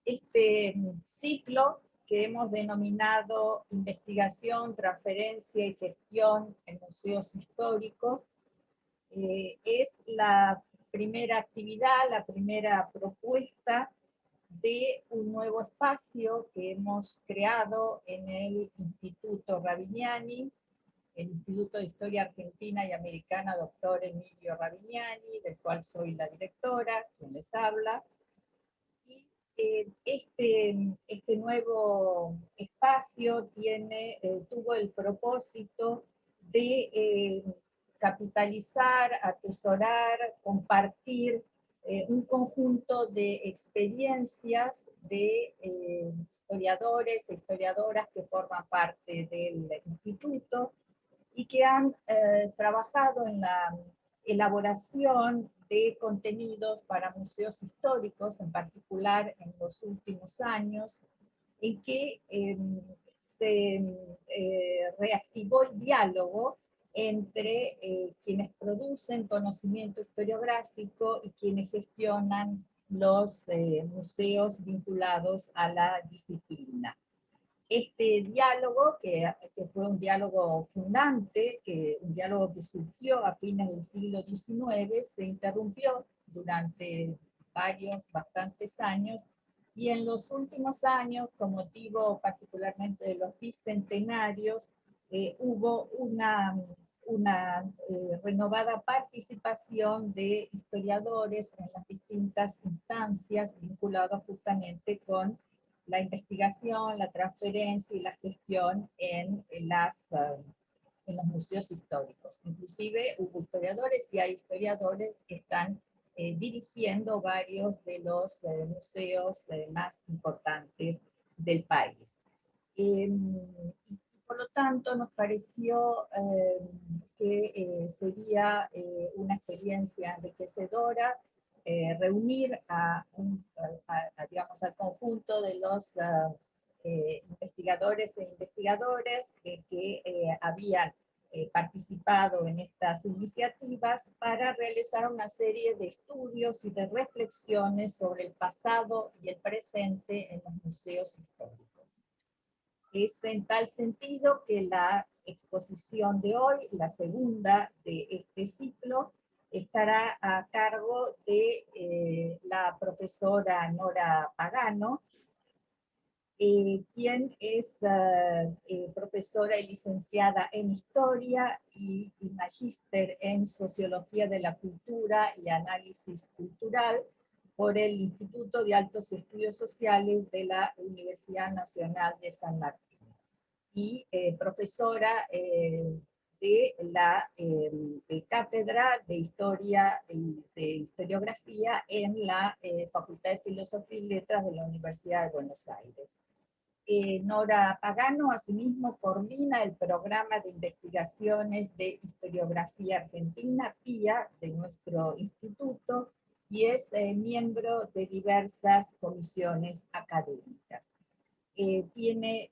Este ciclo que hemos denominado Investigación, Transferencia y Gestión en Museos Históricos es la primera actividad, la primera propuesta de un nuevo espacio que hemos creado en el Instituto Ravignani, el Instituto de Historia Argentina y Americana Dr. Emilio Ravignani, del cual soy la directora, quien les habla. Y este nuevo espacio tuvo el propósito de capitalizar, atesorar, compartir un conjunto de experiencias de historiadores e historiadoras que forman parte del instituto y que han trabajado en la elaboración de contenidos para museos históricos, en particular en los últimos años, en que se reactivó el diálogo entre quienes producen conocimiento historiográfico y quienes gestionan los museos vinculados a la disciplina. Este diálogo, que fue un diálogo fundante, un diálogo que surgió a fines del siglo XIX, se interrumpió durante bastantes años, y en los últimos años, con motivo particularmente de los bicentenarios, hubo una renovada participación de historiadores en las distintas instancias vinculadas justamente con la investigación, la transferencia y la gestión en los museos históricos. Inclusive hubo historiadores y hay historiadores que están dirigiendo varios de los museos más importantes del país. Por lo tanto, nos pareció que sería una experiencia enriquecedora reunir digamos, al conjunto de los investigadores e investigadoras que habían participado en estas iniciativas para realizar una serie de estudios y de reflexiones sobre el pasado y el presente en los museos históricos. Es en tal sentido que la exposición de hoy, la segunda de este ciclo, estará a cargo de la profesora Nora Pagano, quien es profesora y licenciada en Historia y magíster en Sociología de la Cultura y Análisis Cultural por el Instituto de Altos Estudios Sociales de la Universidad Nacional de San Martín, y profesora de la Cátedra de Historia y de Historiografía en la Facultad de Filosofía y Letras de la Universidad de Buenos Aires. Nora Pagano, asimismo, coordina el programa de investigaciones de historiografía argentina, PIA, de nuestro instituto, y es miembro de diversas comisiones académicas. Tiene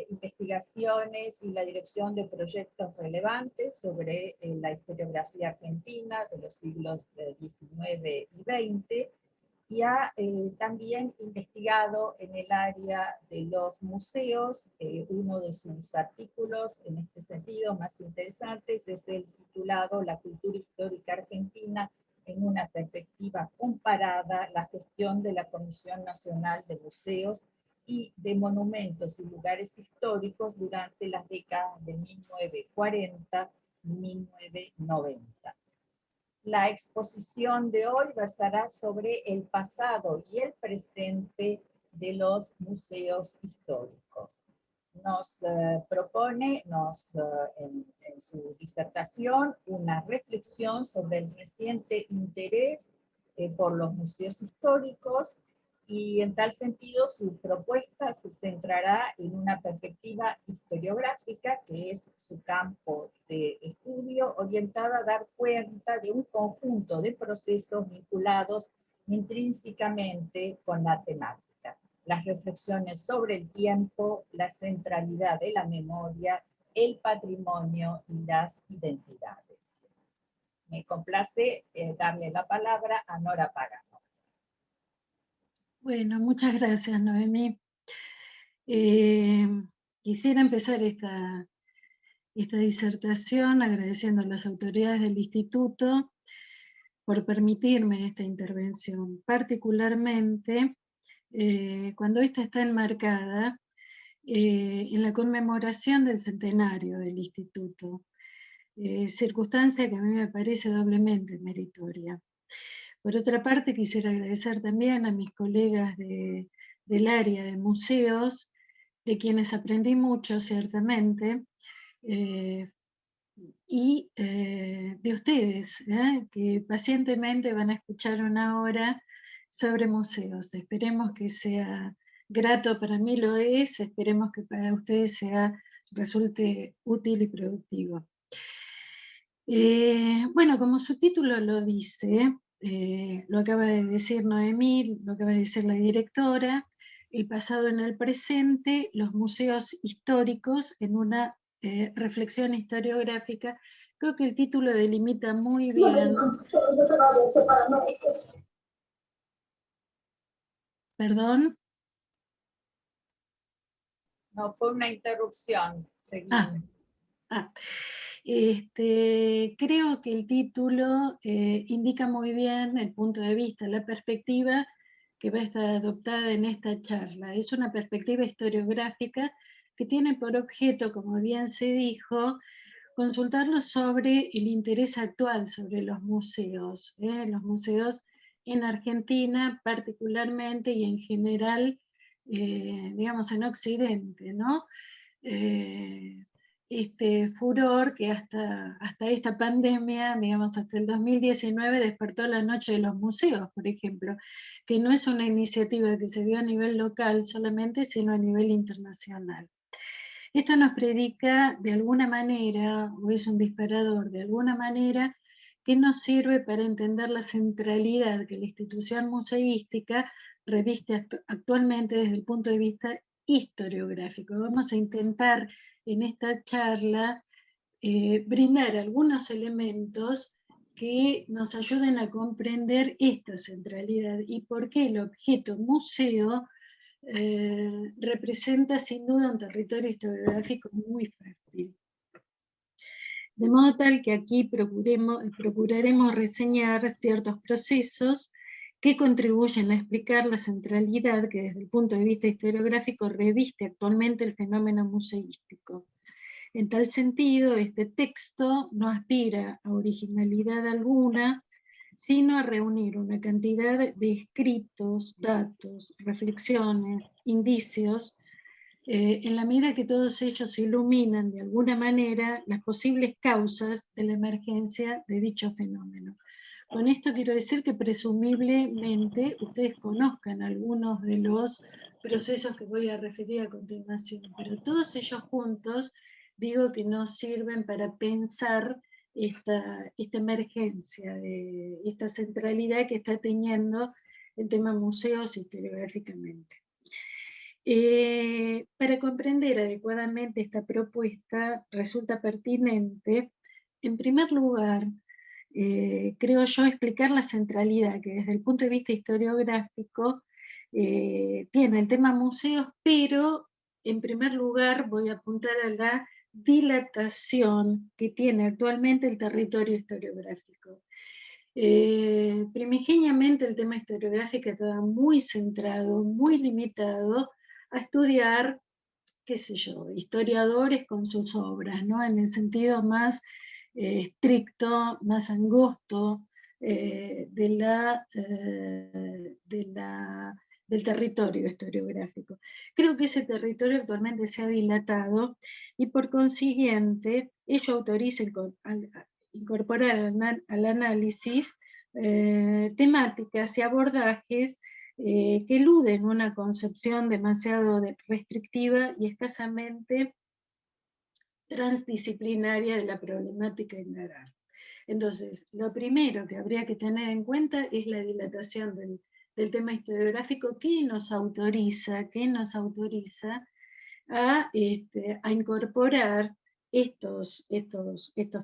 investigaciones y la dirección de proyectos relevantes sobre la historiografía argentina de los siglos XIX y XX, y ha también investigado en el área de los museos. Uno de sus artículos en este sentido más interesantes es el titulado La cultura histórica argentina en una perspectiva comparada, la gestión de la Comisión Nacional de Museos y de Monumentos y Lugares Históricos durante las décadas de 1940 y 1990. La exposición de hoy versará sobre el pasado y el presente de los museos históricos. Nos propone en su disertación una reflexión sobre el reciente interés por los museos históricos, y en tal sentido su propuesta se centrará en una perspectiva historiográfica, que es su campo de estudio, orientada a dar cuenta de un conjunto de procesos vinculados intrínsecamente con la temática. Las reflexiones sobre el tiempo, la centralidad de la memoria, el patrimonio y las identidades. Me complace darle la palabra a Nora Pagano. Bueno, muchas gracias, Noemí. Eh, Quisiera empezar esta disertación agradeciendo a las autoridades del instituto por permitirme esta intervención, particularmente cuando esta está enmarcada en la conmemoración del centenario del instituto, circunstancia que a mí me parece doblemente meritoria. Por otra parte, quisiera agradecer también a mis colegas del área de museos, de quienes aprendí mucho, ciertamente, eh, y de ustedes, que pacientemente van a escuchar una hora sobre museos. Esperemos que sea grato, para mí lo es, esperemos que para ustedes resulte útil y productivo. Bueno, como su título lo dice, lo acaba de decir Noemí, lo acaba de decir la directora, el pasado en el presente, los museos históricos en una reflexión historiográfica. Creo que el título delimita muy bien. ¿Perdón? No, fue una interrupción. Seguimos. Creo que el título indica muy bien el punto de vista, la perspectiva que va a estar adoptada en esta charla. Es una perspectiva historiográfica que tiene por objeto, como bien se dijo, consultarlo sobre el interés actual sobre los museos en Argentina particularmente y en general, digamos, en Occidente, ¿no? Este furor que hasta esta pandemia, digamos, hasta el 2019 despertó la Noche de los Museos, por ejemplo, que no es una iniciativa que se dio a nivel local solamente, sino a nivel internacional. Esto nos predica de alguna manera, o es un disparador de alguna manera, que nos sirve para entender la centralidad que la institución museística reviste actualmente desde el punto de vista historiográfico. Vamos a intentar en esta charla brindar algunos elementos que nos ayuden a comprender esta centralidad y por qué el objeto museo representa sin duda un territorio historiográfico muy fértil. De modo tal que aquí procuraremos reseñar ciertos procesos que contribuyen a explicar la centralidad que desde el punto de vista historiográfico reviste actualmente el fenómeno museístico. En tal sentido, este texto no aspira a originalidad alguna, sino a reunir una cantidad de escritos, datos, reflexiones, indicios, en la medida que todos ellos iluminan de alguna manera las posibles causas de la emergencia de dicho fenómeno. Con esto quiero decir que presumiblemente ustedes conozcan algunos de los procesos que voy a referir a continuación, pero todos ellos juntos digo que nos sirven para pensar esta emergencia, esta centralidad que está teniendo el tema museos historiográficamente. Para comprender adecuadamente esta propuesta resulta pertinente, en primer lugar, creo yo, explicar la centralidad que desde el punto de vista historiográfico tiene el tema museos, pero en primer lugar voy a apuntar a la dilatación que tiene actualmente el territorio historiográfico. Primigeniamente el tema historiográfico estaba muy centrado, muy limitado a estudiar, qué sé yo, historiadores con sus obras, ¿no? En el sentido más estricto, más angosto del territorio historiográfico. Creo que ese territorio actualmente se ha dilatado y por consiguiente ello autoriza incorporar al análisis temáticas y abordajes que eluden una concepción demasiado restrictiva y escasamente transdisciplinaria de la problemática a indagar. Entonces, lo primero que habría que tener en cuenta es la dilatación del tema historiográfico que nos autoriza a incorporar estos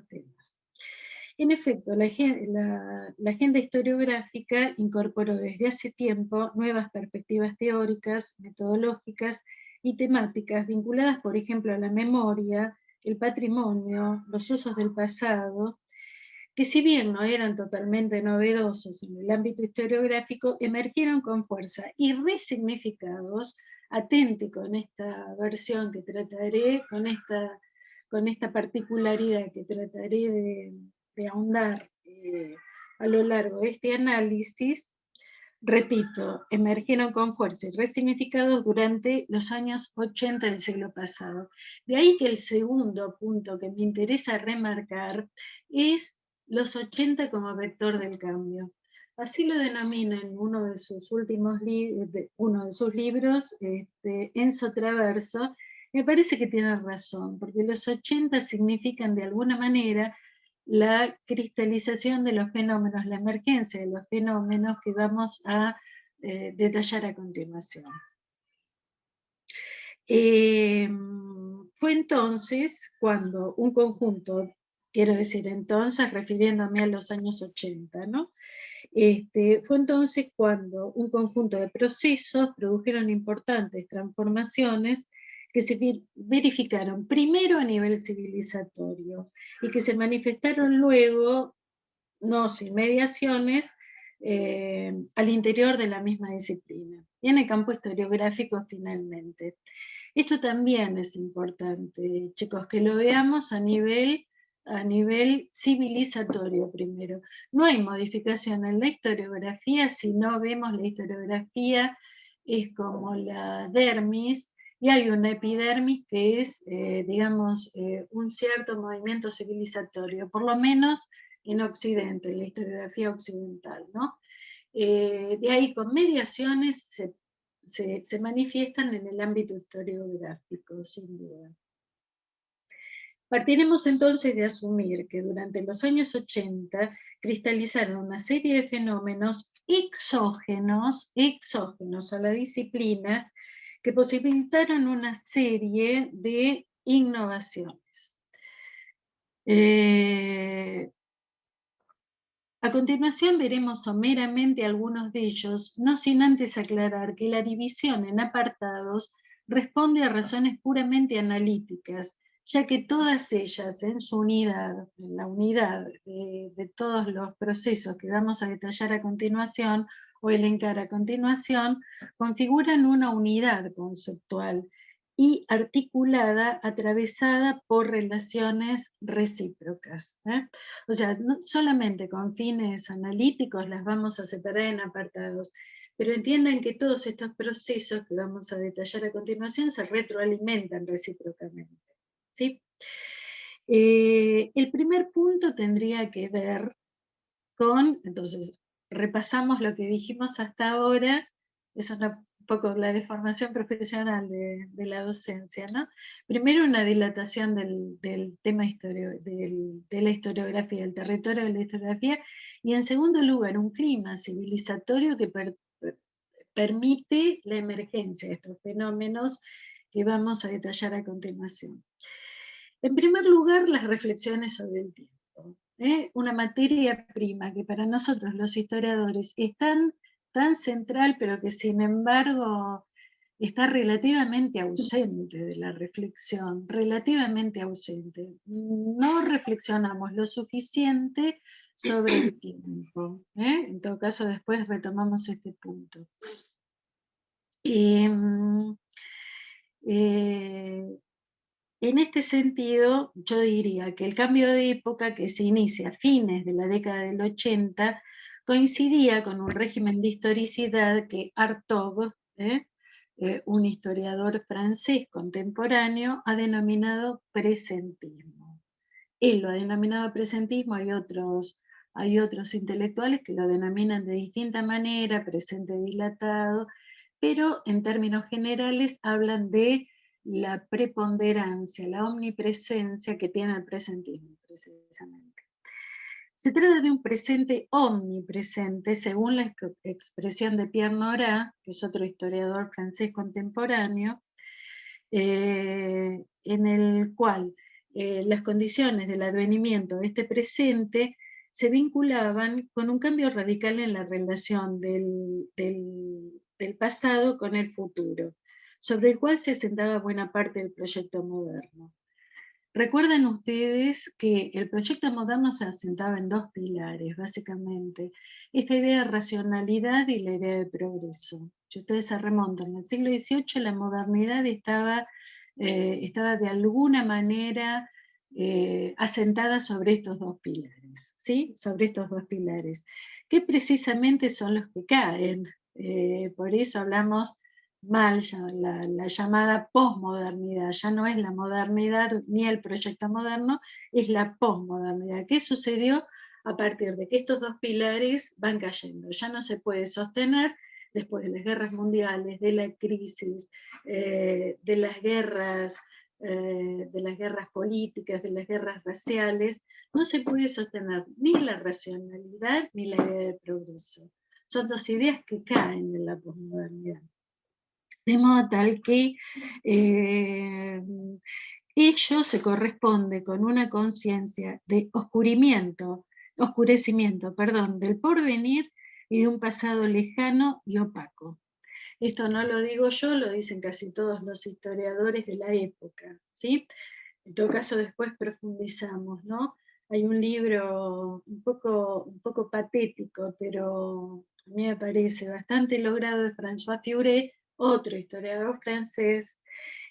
temas. En efecto, la agenda historiográfica incorporó desde hace tiempo nuevas perspectivas teóricas, metodológicas y temáticas vinculadas, por ejemplo, a la memoria, el patrimonio, los usos del pasado, que si bien no eran totalmente novedosos en el ámbito historiográfico, emergieron con fuerza y resignificados. Atente con esta versión que trataré, con esta particularidad que trataré de ahondar a lo largo de este análisis. Repito, emergieron con fuerza y resignificados durante los años 80 del siglo pasado. De ahí que el segundo punto que me interesa remarcar es los 80 como vector del cambio. Así lo denomina en uno de sus últimos libros, Enzo Traverso. Me parece que tiene razón, porque los 80 significan de alguna manera la cristalización de los fenómenos, la emergencia de los fenómenos que vamos a detallar a continuación. Fue entonces cuando un conjunto, quiero decir entonces refiriéndome a los años 80, ¿no? Fue entonces cuando un conjunto de procesos produjeron importantes transformaciones que se verificaron primero a nivel civilizatorio y que se manifestaron luego, no sin mediaciones, al interior de la misma disciplina y en el campo historiográfico finalmente. Esto también es importante, chicos, que lo veamos a nivel civilizatorio primero. No hay modificación en la historiografía si no vemos la historiografía, es como la dermis, y hay una epidermis que es, digamos, un cierto movimiento civilizatorio, por lo menos en Occidente, en la historiografía occidental, ¿no? De ahí con mediaciones se manifiestan en el ámbito historiográfico, sin duda. Partiremos entonces de asumir que durante los años 80 cristalizaron una serie de fenómenos exógenos a la disciplina que posibilitaron una serie de innovaciones. A continuación veremos someramente algunos de ellos, no sin antes aclarar que la división en apartados responde a razones puramente analíticas, ya que todas ellas en su unidad, en la unidad de todos los procesos que vamos a detallar a continuación o elencar a continuación, configuran una unidad conceptual y articulada, atravesada por relaciones recíprocas. O sea, no solamente con fines analíticos las vamos a separar en apartados, pero entiendan que todos estos procesos que vamos a detallar a continuación se retroalimentan recíprocamente, ¿sí? El primer punto tendría que ver con, entonces, repasamos lo que dijimos hasta ahora, es un poco la deformación profesional de la docencia, ¿no? Primero una dilatación del tema de la historiografía, del territorio de la historiografía, y en segundo lugar un clima civilizatorio que permite la emergencia de estos fenómenos que vamos a detallar a continuación. En primer lugar, las reflexiones sobre el tiempo. Una materia prima que para nosotros los historiadores es tan central, pero que sin embargo está relativamente ausente de la reflexión, relativamente ausente. No reflexionamos lo suficiente sobre el tiempo. En todo caso, después retomamos este punto. En este sentido, yo diría que el cambio de época que se inicia a fines de la década del 80 coincidía con un régimen de historicidad que Hartog, un historiador francés contemporáneo, ha denominado presentismo. Él lo ha denominado presentismo, hay otros intelectuales que lo denominan de distinta manera, presente dilatado, pero en términos generales hablan de la preponderancia, la omnipresencia que tiene el presentismo, precisamente. Se trata de un presente omnipresente, según la expresión de Pierre Nora, que es otro historiador francés contemporáneo, en el cual las condiciones del advenimiento de este presente se vinculaban con un cambio radical en la relación del pasado con el futuro, sobre el cual se sentaba buena parte del proyecto moderno. Recuerden ustedes que el proyecto moderno se asentaba en dos pilares, básicamente. Esta idea de racionalidad y la idea de progreso. Si ustedes se remontan, en el siglo XVIII la modernidad estaba de alguna manera asentada sobre estos dos pilares, ¿sí? Sobre estos dos pilares, que precisamente son los que caen. Por eso hablamos mal, la llamada posmodernidad, ya no es la modernidad ni el proyecto moderno, es la posmodernidad. ¿Qué sucedió a partir de que estos dos pilares van cayendo? Ya no se puede sostener después de las guerras mundiales, de la crisis, de las guerras políticas, de las guerras raciales, no se puede sostener ni la racionalidad ni la idea de progreso. Son dos ideas que caen en la posmodernidad. De modo tal que ello se corresponde con una conciencia de oscurecimiento, del porvenir y de un pasado lejano y opaco. Esto no lo digo yo, lo dicen casi todos los historiadores de la época, ¿sí? En todo caso después profundizamos, ¿no? Hay un libro un poco patético, pero a mí me parece bastante logrado, de François Furet, otro historiador francés,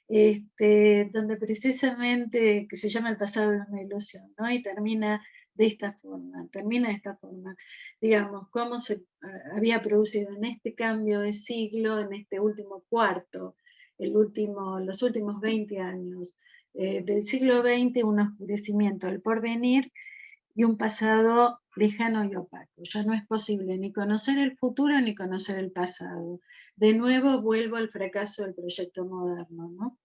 donde precisamente, que se llama El pasado de una ilusión, ¿no? Y termina de esta forma, digamos, cómo se había producido en este cambio de siglo, en este último cuarto, los últimos 20 años del siglo XX, un oscurecimiento del porvenir y un pasado lejano y opaco. Ya no es posible ni conocer el futuro ni conocer el pasado. De nuevo vuelvo al fracaso del proyecto moderno, ¿no?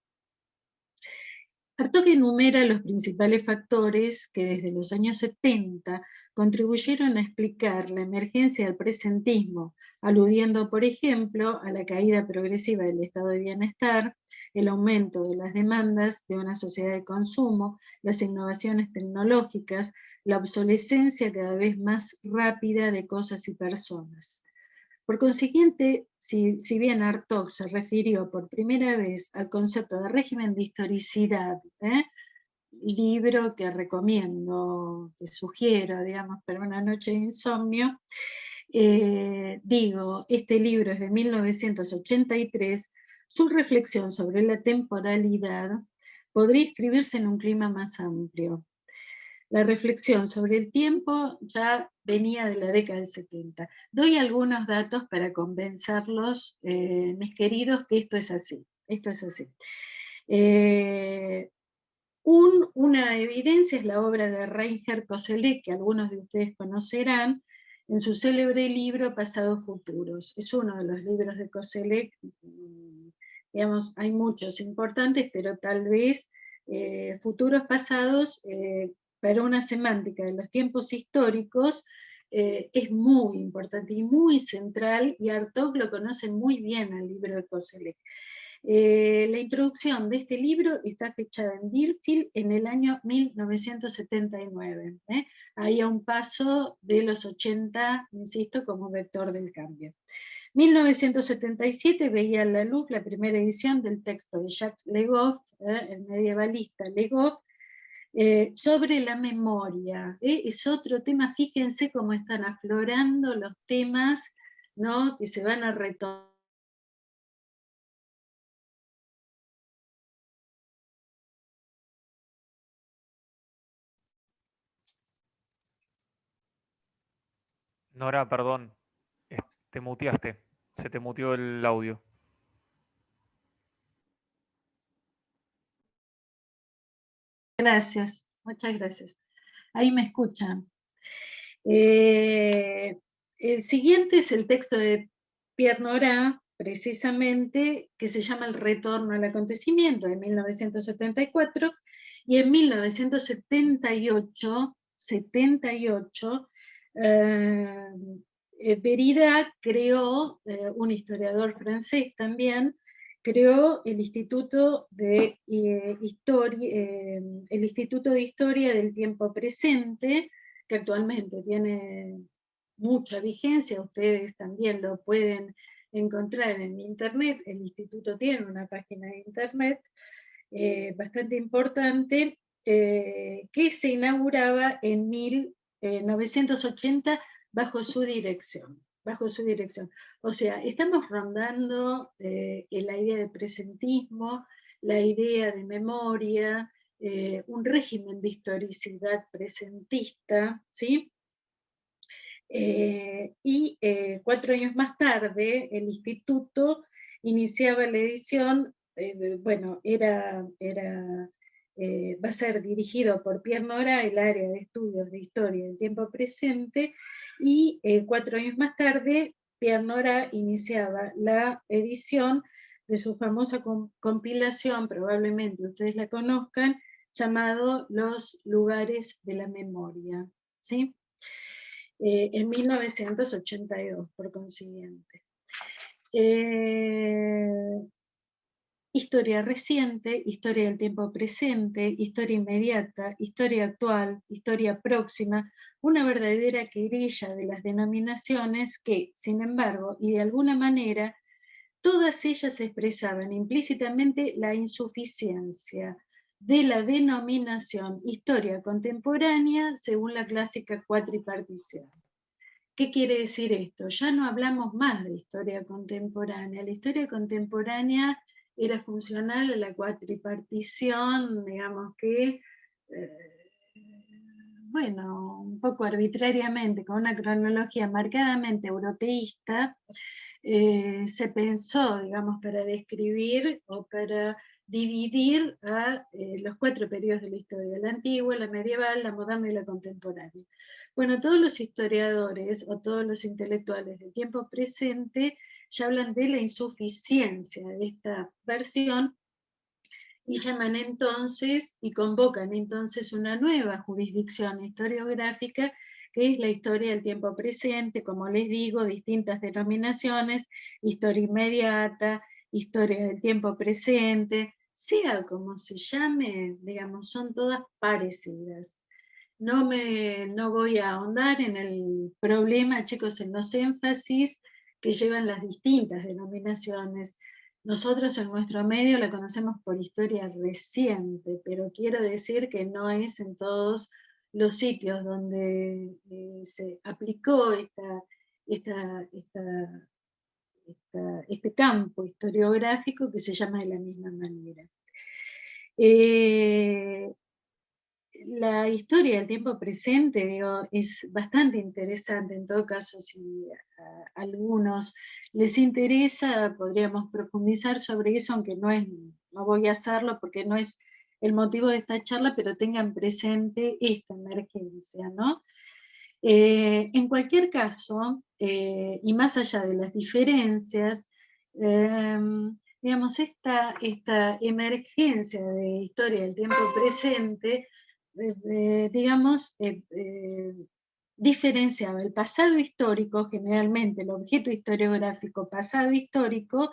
Hartog enumera los principales factores que desde los años 70 contribuyeron a explicar la emergencia del presentismo, aludiendo, por ejemplo, a la caída progresiva del estado de bienestar, el aumento de las demandas de una sociedad de consumo, las innovaciones tecnológicas, la obsolescencia cada vez más rápida de cosas y personas. Por consiguiente, si bien Hartog se refirió por primera vez al concepto de régimen de historicidad, libro que recomiendo, que sugiero, digamos, para una noche de insomnio, este libro es de 1983, su reflexión sobre la temporalidad podría escribirse en un clima más amplio. La reflexión sobre el tiempo ya venía de la década del 70. Doy algunos datos para convencerlos, mis queridos, que esto es así. Esto es así. Una evidencia es la obra de Reinhard Koselleck, que algunos de ustedes conocerán, en su célebre libro Pasados Futuros. Es uno de los libros de Koselleck, digamos, hay muchos importantes, pero tal vez Futuros Pasados, para una semántica de los tiempos históricos, es muy importante y muy central, y Hartog lo conoce muy bien al libro de Koselleck. La introducción de este libro está fechada en Deerfield en el año 1979, ahí a un paso de los 80, insisto, como vector del cambio. 1977 veía a la luz la primera edición del texto de Jacques Le Goff, el medievalista Le Goff, sobre la memoria. Es otro tema, fíjense cómo están aflorando los temas, ¿no?, que se van a retomar. Nora, perdón, te muteaste, se te muteó el audio. Gracias, muchas gracias. Ahí me escuchan. El siguiente es el texto de Pierre Nora, precisamente, que se llama El retorno al acontecimiento, de 1974, y en 1978, Derrida creó, un historiador francés también, creó el Instituto de Historia del Tiempo Presente, que actualmente tiene mucha vigencia. Ustedes también lo pueden encontrar en internet. El instituto tiene una página de internet bastante importante, que se inauguraba en 1980 bajo su dirección. O sea, estamos rondando la idea de presentismo, la idea de memoria, un régimen de historicidad presentista, ¿sí? Y 4 años más tarde, el instituto iniciaba la edición, va a ser dirigido por Pierre Nora, el área de estudios de historia del tiempo presente, y 4 años más tarde, Pierre Nora iniciaba la edición de su famosa compilación, probablemente ustedes la conozcan, llamado Los Lugares de la Memoria, ¿sí? En 1982, por consiguiente. Historia reciente, historia del tiempo presente, historia inmediata, historia actual, historia próxima, una verdadera querella de las denominaciones que, sin embargo, y de alguna manera, todas ellas expresaban implícitamente la insuficiencia de la denominación historia contemporánea según la clásica cuatripartición. ¿Qué quiere decir esto? Ya no hablamos más de historia contemporánea. La historia contemporánea era funcional a la cuatripartición, digamos que, bueno, un poco arbitrariamente, con una cronología marcadamente europeísta, se pensó, digamos, para describir o para dividir a los 4 periodos de la historia: la antigua, la medieval, la moderna y la contemporánea. Bueno, todos los historiadores o todos los intelectuales del tiempo presente ya hablan de la insuficiencia de esta versión y llaman entonces y convocan entonces una nueva jurisdicción historiográfica, que es la historia del tiempo presente, como les digo, distintas denominaciones: historia inmediata, historia del tiempo presente, sea como se llame, digamos, son todas parecidas. No voy a ahondar en el problema, chicos, en los énfasis que llevan las distintas denominaciones. Nosotros en nuestro medio la conocemos por historia reciente, pero quiero decir que no es en todos los sitios donde se aplicó este campo historiográfico que se llama de la misma manera. La historia del tiempo presente, digo, es bastante interesante. En todo caso, si a algunos les interesa, podríamos profundizar sobre eso, aunque no voy a hacerlo porque no es el motivo de esta charla, pero tengan presente esta emergencia, ¿no? En cualquier caso, y más allá de las diferencias, digamos, esta emergencia de historia del tiempo presente, digamos, diferenciaba el pasado histórico, generalmente el objeto historiográfico pasado histórico,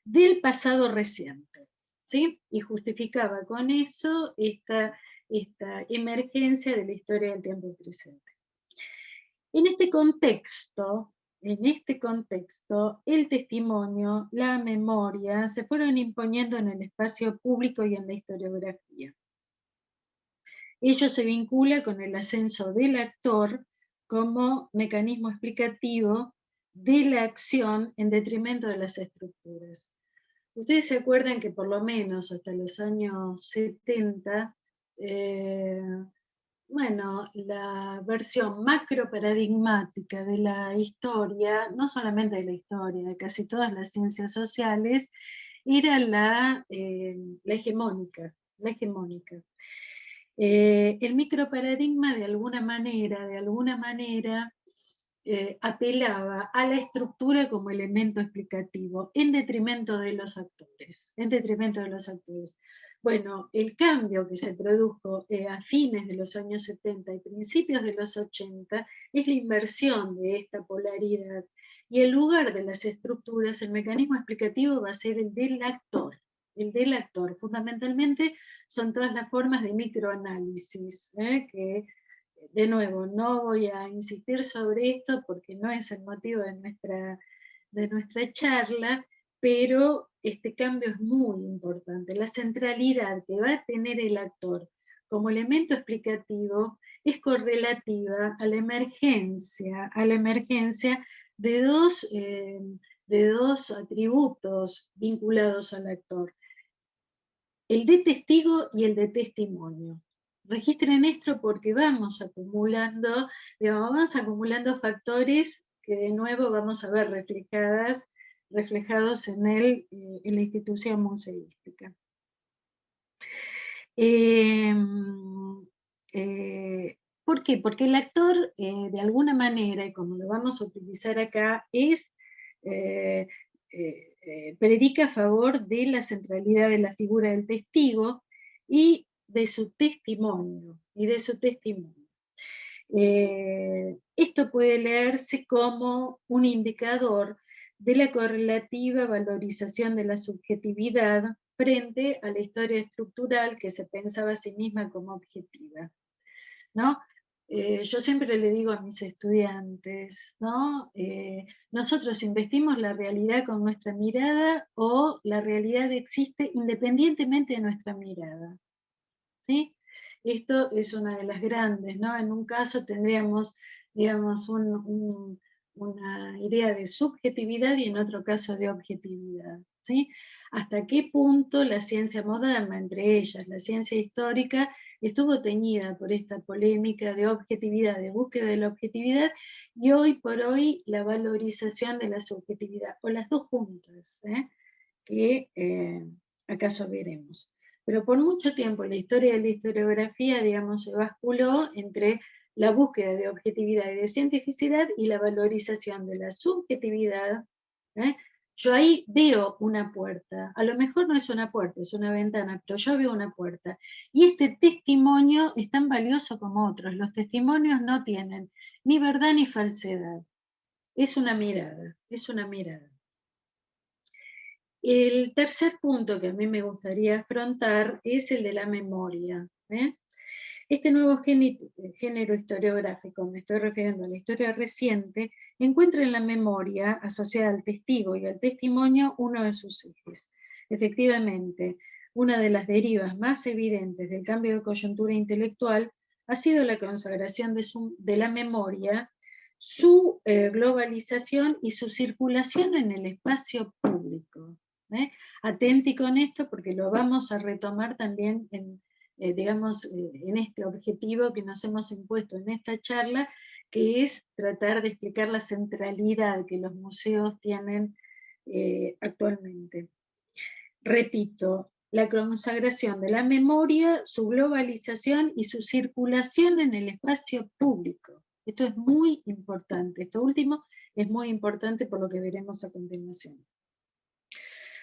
del pasado reciente, ¿sí? Y justificaba con eso esta emergencia de la historia del tiempo presente. En este contexto, el testimonio, la memoria, se fueron imponiendo en el espacio público y en la historiografía. Ello se vincula con el ascenso del actor como mecanismo explicativo de la acción en detrimento de las estructuras. Ustedes se acuerdan que por lo menos hasta los años 70, bueno, la versión macroparadigmática de la historia, no solamente de la historia, de casi todas las ciencias sociales, era la hegemónica. El microparadigma de alguna manera apelaba a la estructura como elemento explicativo, en detrimento de los actores. Bueno, el cambio que se produjo a fines de los años 70 y principios de los 80 es la inversión de esta polaridad. Y el lugar de las estructuras, el mecanismo explicativo va a ser el del actor. El del actor, fundamentalmente, son todas las formas de microanálisis, que, de nuevo, no voy a insistir sobre esto porque no es el motivo de nuestra charla, pero este cambio es muy importante. La centralidad que va a tener el actor como elemento explicativo es correlativa a la emergencia de dos atributos vinculados al actor: el de testigo y el de testimonio. Registren esto porque vamos acumulando factores que de nuevo vamos a ver reflejados en la institución museística. ¿Por qué? Porque el actor, de alguna manera, y como lo vamos a utilizar acá, predica a favor de la centralidad de la figura del testigo y de su testimonio. Esto puede leerse como un indicador de la correlativa valorización de la subjetividad frente a la historia estructural que se pensaba a sí misma como objetiva, ¿no? Yo siempre le digo a mis estudiantes, ¿no? Nosotros investimos la realidad con nuestra mirada o la realidad existe independientemente de nuestra mirada, ¿sí? Esto es una de las grandes, ¿no? En un caso tendríamos, digamos, una idea de subjetividad y en otro caso de objetividad, ¿sí? ¿Hasta qué punto la ciencia moderna, entre ellas la ciencia histórica, estuvo teñida por esta polémica de objetividad, de búsqueda de la objetividad, y hoy por hoy la valorización de la subjetividad, o las dos juntas, que acaso veremos? Pero por mucho tiempo la historia de la historiografía, digamos, se basculó entre la búsqueda de objetividad y de cientificidad y la valorización de la subjetividad. Yo ahí veo una puerta, a lo mejor no es una puerta, es una ventana, pero yo veo una puerta. Y este testimonio es tan valioso como otros. Los testimonios no tienen ni verdad ni falsedad. Es una mirada, es una mirada. El tercer punto que a mí me gustaría afrontar es el de la memoria. Este nuevo género historiográfico, me estoy refiriendo a la historia reciente, encuentra en la memoria, asociada al testigo y al testimonio, uno de sus ejes. Efectivamente, una de las derivas más evidentes del cambio de coyuntura intelectual ha sido la consagración de la memoria, su globalización y su circulación en el espacio público. Atenti con esto porque lo vamos a retomar también en este objetivo que nos hemos impuesto en esta charla, que es tratar de explicar la centralidad que los museos tienen actualmente. Repito, la consagración de la memoria, su globalización y su circulación en el espacio público. Esto es muy importante, esto último es muy importante por lo que veremos a continuación.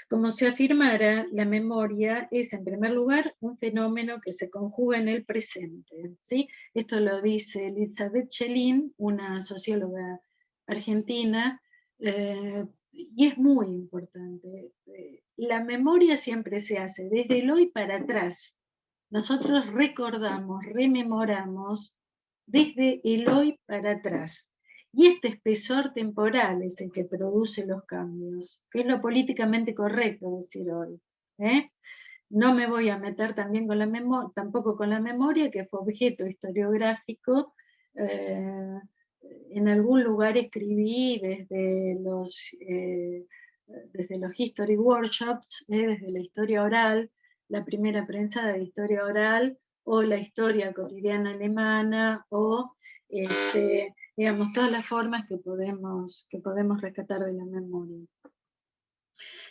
Como se afirmara, la memoria es, en primer lugar, un fenómeno que se conjuga en el presente, ¿sí? Esto lo dice Elizabeth Schellin, una socióloga argentina, y es muy importante. La memoria siempre se hace desde el hoy para atrás. Nosotros recordamos, rememoramos desde el hoy para atrás. Y este espesor temporal es el que produce los cambios, que es lo políticamente correcto decir hoy. No me voy a meter también con tampoco con la memoria, que fue objeto historiográfico. En algún lugar escribí desde los History Workshops, desde la historia oral, la primera prensa de historia oral, o la historia cotidiana alemana, o digamos, todas las formas que podemos rescatar de la memoria.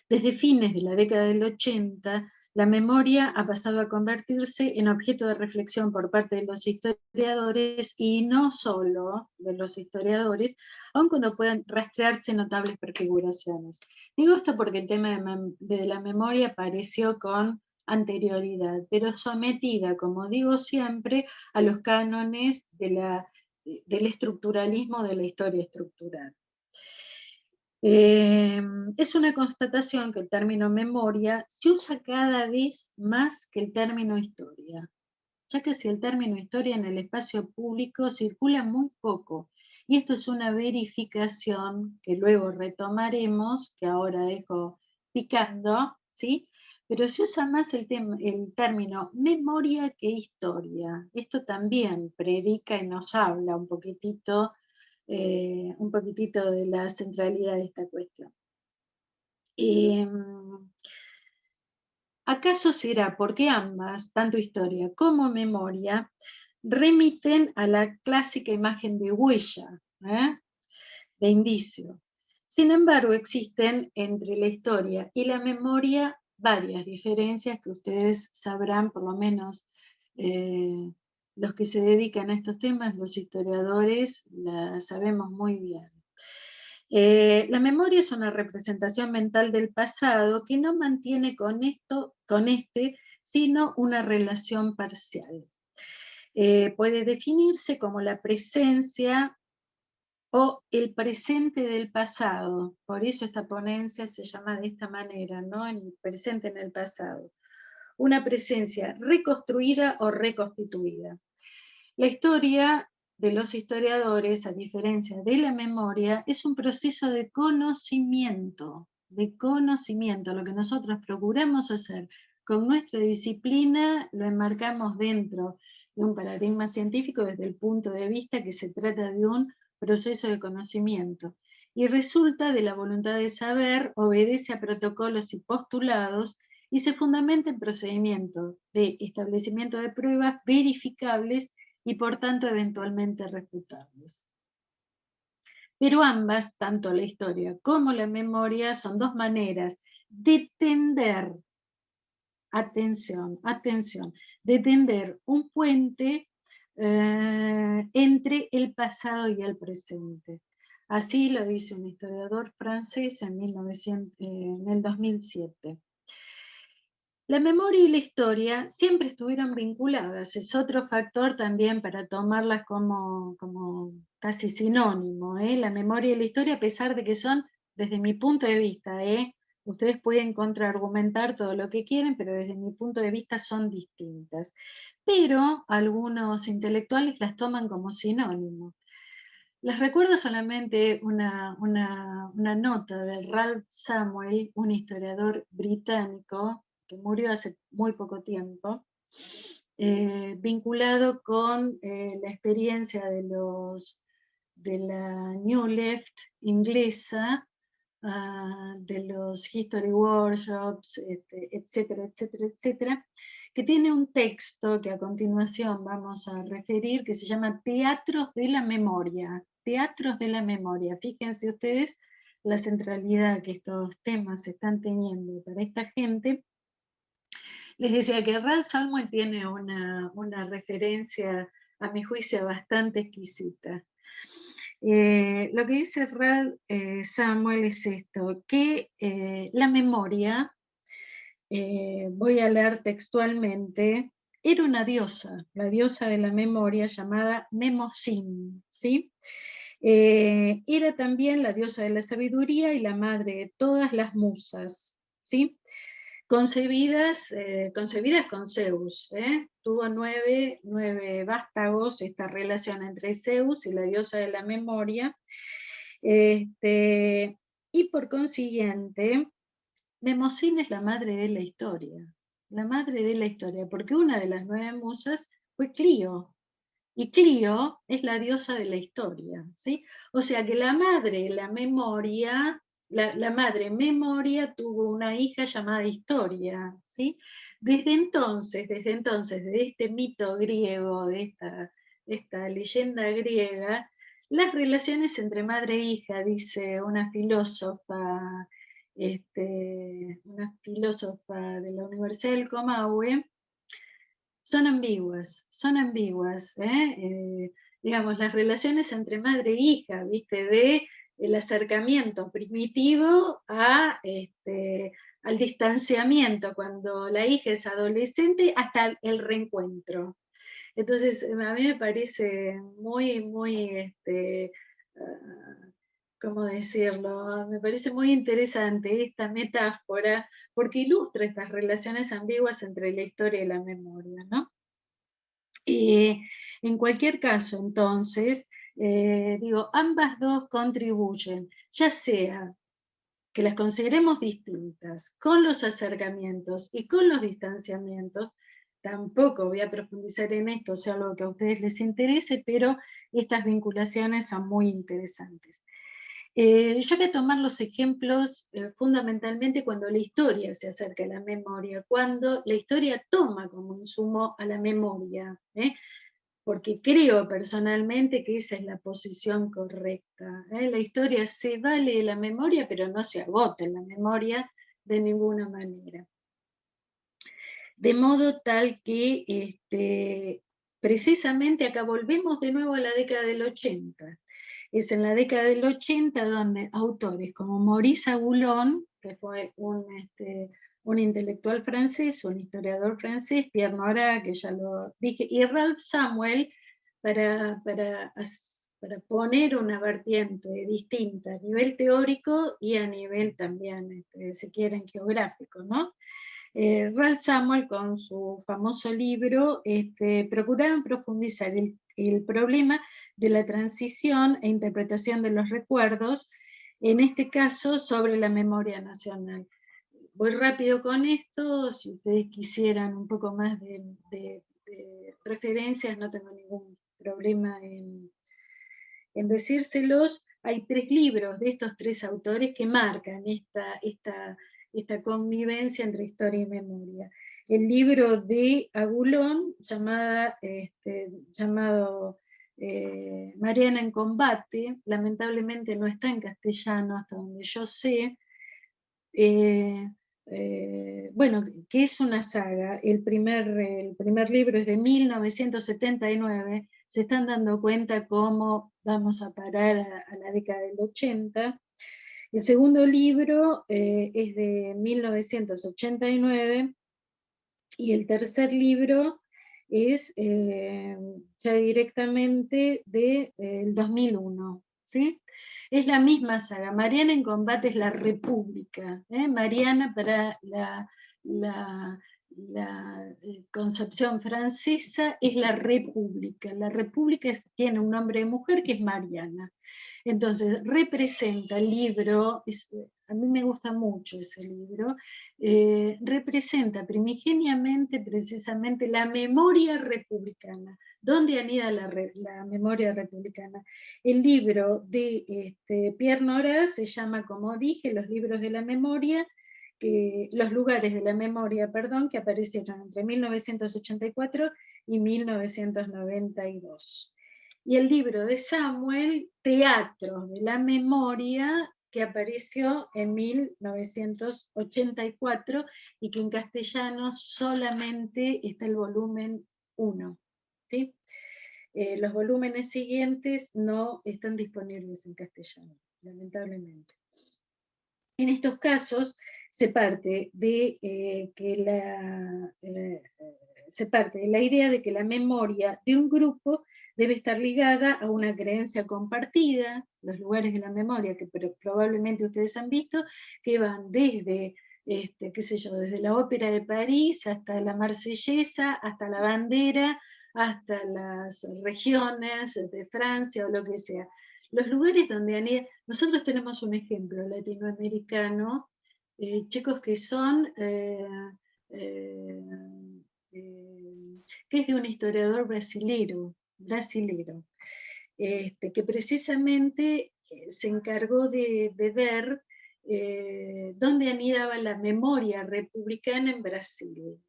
Desde fines de la década del 80, la memoria ha pasado a convertirse en objeto de reflexión por parte de los historiadores, y no solo de los historiadores, aun cuando puedan rastrearse notables prefiguraciones. Digo esto porque el tema de la memoria apareció con anterioridad, pero sometida, como digo siempre, a los cánones del estructuralismo de la historia estructural. Es una constatación que el término memoria se usa cada vez más que el término historia, ya que si el término historia en el espacio público circula muy poco, y esto es una verificación que luego retomaremos, que ahora dejo picando, ¿sí? Pero se usa más el término memoria que historia. Esto también predica y nos habla un poquitito de la centralidad de esta cuestión. ¿Acaso será porque ambas, tanto historia como memoria, remiten a la clásica imagen de huella, de indicio? Sin embargo, existen entre la historia y la memoria varias diferencias que ustedes sabrán, por lo menos los que se dedican a estos temas, los historiadores, las sabemos muy bien. La memoria es una representación mental del pasado que no mantiene con este, sino una relación parcial. Puede definirse como la presencia o el presente del pasado. Por eso esta ponencia se llama de esta manera, ¿no? El presente en el pasado. Una presencia reconstruida o reconstituida. La historia de los historiadores, a diferencia de la memoria, es un proceso de conocimiento, Lo que nosotros procuramos hacer con nuestra disciplina lo enmarcamos dentro de un paradigma científico desde el punto de vista que se trata de un proceso de conocimiento. Y resulta de la voluntad de saber, obedece a protocolos y postulados y se fundamenta en procedimientos de establecimiento de pruebas verificables y por tanto eventualmente refutables. Pero ambas, tanto la historia como la memoria, son dos maneras de tender, atención, de tender un puente entre el pasado y el presente. Así lo dice un historiador francés en el 2007. La memoria y la historia siempre estuvieron vinculadas, es otro factor también para tomarlas como casi sinónimo, La memoria y la historia, a pesar de que son, desde mi punto de vista, ustedes pueden contraargumentar todo lo que quieren, pero desde mi punto de vista son distintas. Pero algunos intelectuales las toman como sinónimo. Les recuerdo solamente una nota de Ralph Samuel, un historiador británico que murió hace muy poco tiempo, vinculado con la experiencia de la New Left inglesa, de los History Workshops, etcétera, etcétera, etcétera, que tiene un texto que a continuación vamos a referir, que se llama Teatros de la Memoria. Teatros de la Memoria. Fíjense ustedes la centralidad que estos temas están teniendo para esta gente. Les decía que Ralph Samuel tiene una referencia, a mi juicio, bastante exquisita. Lo que dice Ralph Samuel es esto, que la memoria, voy a leer textualmente, era una diosa, la diosa de la memoria llamada Mnemosyne, ¿sí? Era también la diosa de la sabiduría y la madre de todas las musas, ¿sí? Concebidas con Zeus. Tuvo nueve vástagos, esta relación entre Zeus y la diosa de la memoria. Y por consiguiente, Mnemosyne es la madre de la historia. La madre de la historia, porque una de las 9 musas fue Clío. Y Clío es la diosa de la historia, ¿sí? O sea que la madre, la memoria, la madre memoria tuvo una hija llamada Historia, ¿sí? Desde entonces, de este mito griego, de esta leyenda griega, las relaciones entre madre e hija, dice una filósofa de la Universidad del Comahue, son ambiguas, digamos, las relaciones entre madre e hija, ¿viste? De el acercamiento primitivo al distanciamiento cuando la hija es adolescente hasta el reencuentro. Entonces, a mí me parece muy, muy ¿cómo decirlo? Me parece muy interesante esta metáfora porque ilustra estas relaciones ambiguas entre la historia y la memoria, ¿no? En cualquier caso, entonces, digo, ambas dos contribuyen, ya sea que las consideremos distintas, con los acercamientos y con los distanciamientos. Tampoco voy a profundizar en esto, sea algo que a ustedes les interese, pero estas vinculaciones son muy interesantes. Yo voy a tomar los ejemplos fundamentalmente cuando la historia se acerca a la memoria, cuando la historia toma como insumo a la memoria, porque creo personalmente que esa es la posición correcta. La historia se vale de la memoria, pero no se agota en la memoria de ninguna manera. De modo tal que precisamente acá volvemos de nuevo a la década del 80. Es en la década del 80 donde autores como Maurice Agullon, que fue un intelectual francés, un historiador francés, Pierre Nora, que ya lo dije, y Ralph Samuel, para poner una vertiente distinta a nivel teórico y a nivel también, si quieren, geográfico, ¿no? Ralph Samuel, con su famoso libro, procuraban profundizar el problema de la transición e interpretación de los recuerdos, en este caso sobre la memoria nacional. Voy rápido con esto, si ustedes quisieran un poco más de referencias, no tengo ningún problema en decírselos. Hay 3 libros de estos 3 autores que marcan esta convivencia entre historia y memoria. El libro de Agullon, llamado Mariana en combate, lamentablemente no está en castellano hasta donde yo sé, bueno, que es una saga. El primer libro es de 1979, se están dando cuenta cómo vamos a parar a la década del 80. El segundo libro es de 1989 y el tercer libro es ya directamente del 2001, ¿sí? Es la misma saga. Mariana en combate es la República. Mariana para la concepción francesa es la República. La República tiene un nombre de mujer que es Mariana. Entonces, representa el libro, a mí me gusta mucho ese libro, representa primigeniamente precisamente la memoria republicana. ¿Dónde anida la memoria republicana? El libro de Pierre Nora se llama, como dije, Los libros de la memoria, los lugares de la memoria, perdón, que aparecieron entre 1984 y 1992. Y el libro de Samuel, Teatros de la Memoria, que apareció en 1984 y que en castellano solamente está el volumen 1. ¿Sí? Los volúmenes siguientes no están disponibles en castellano, lamentablemente. En estos casos se parte de la idea de que la memoria de un grupo debe estar ligada a una creencia compartida, los lugares de la memoria que probablemente ustedes han visto, que van desde, qué sé yo, desde la Ópera de París hasta la Marsellesa, hasta la bandera, hasta las regiones de Francia o lo que sea. Los lugares donde nosotros tenemos un ejemplo latinoamericano, chicos que son, que es de un historiador brasilero, que precisamente se encargó de ver dónde anidaba la memoria republicana en Brasil,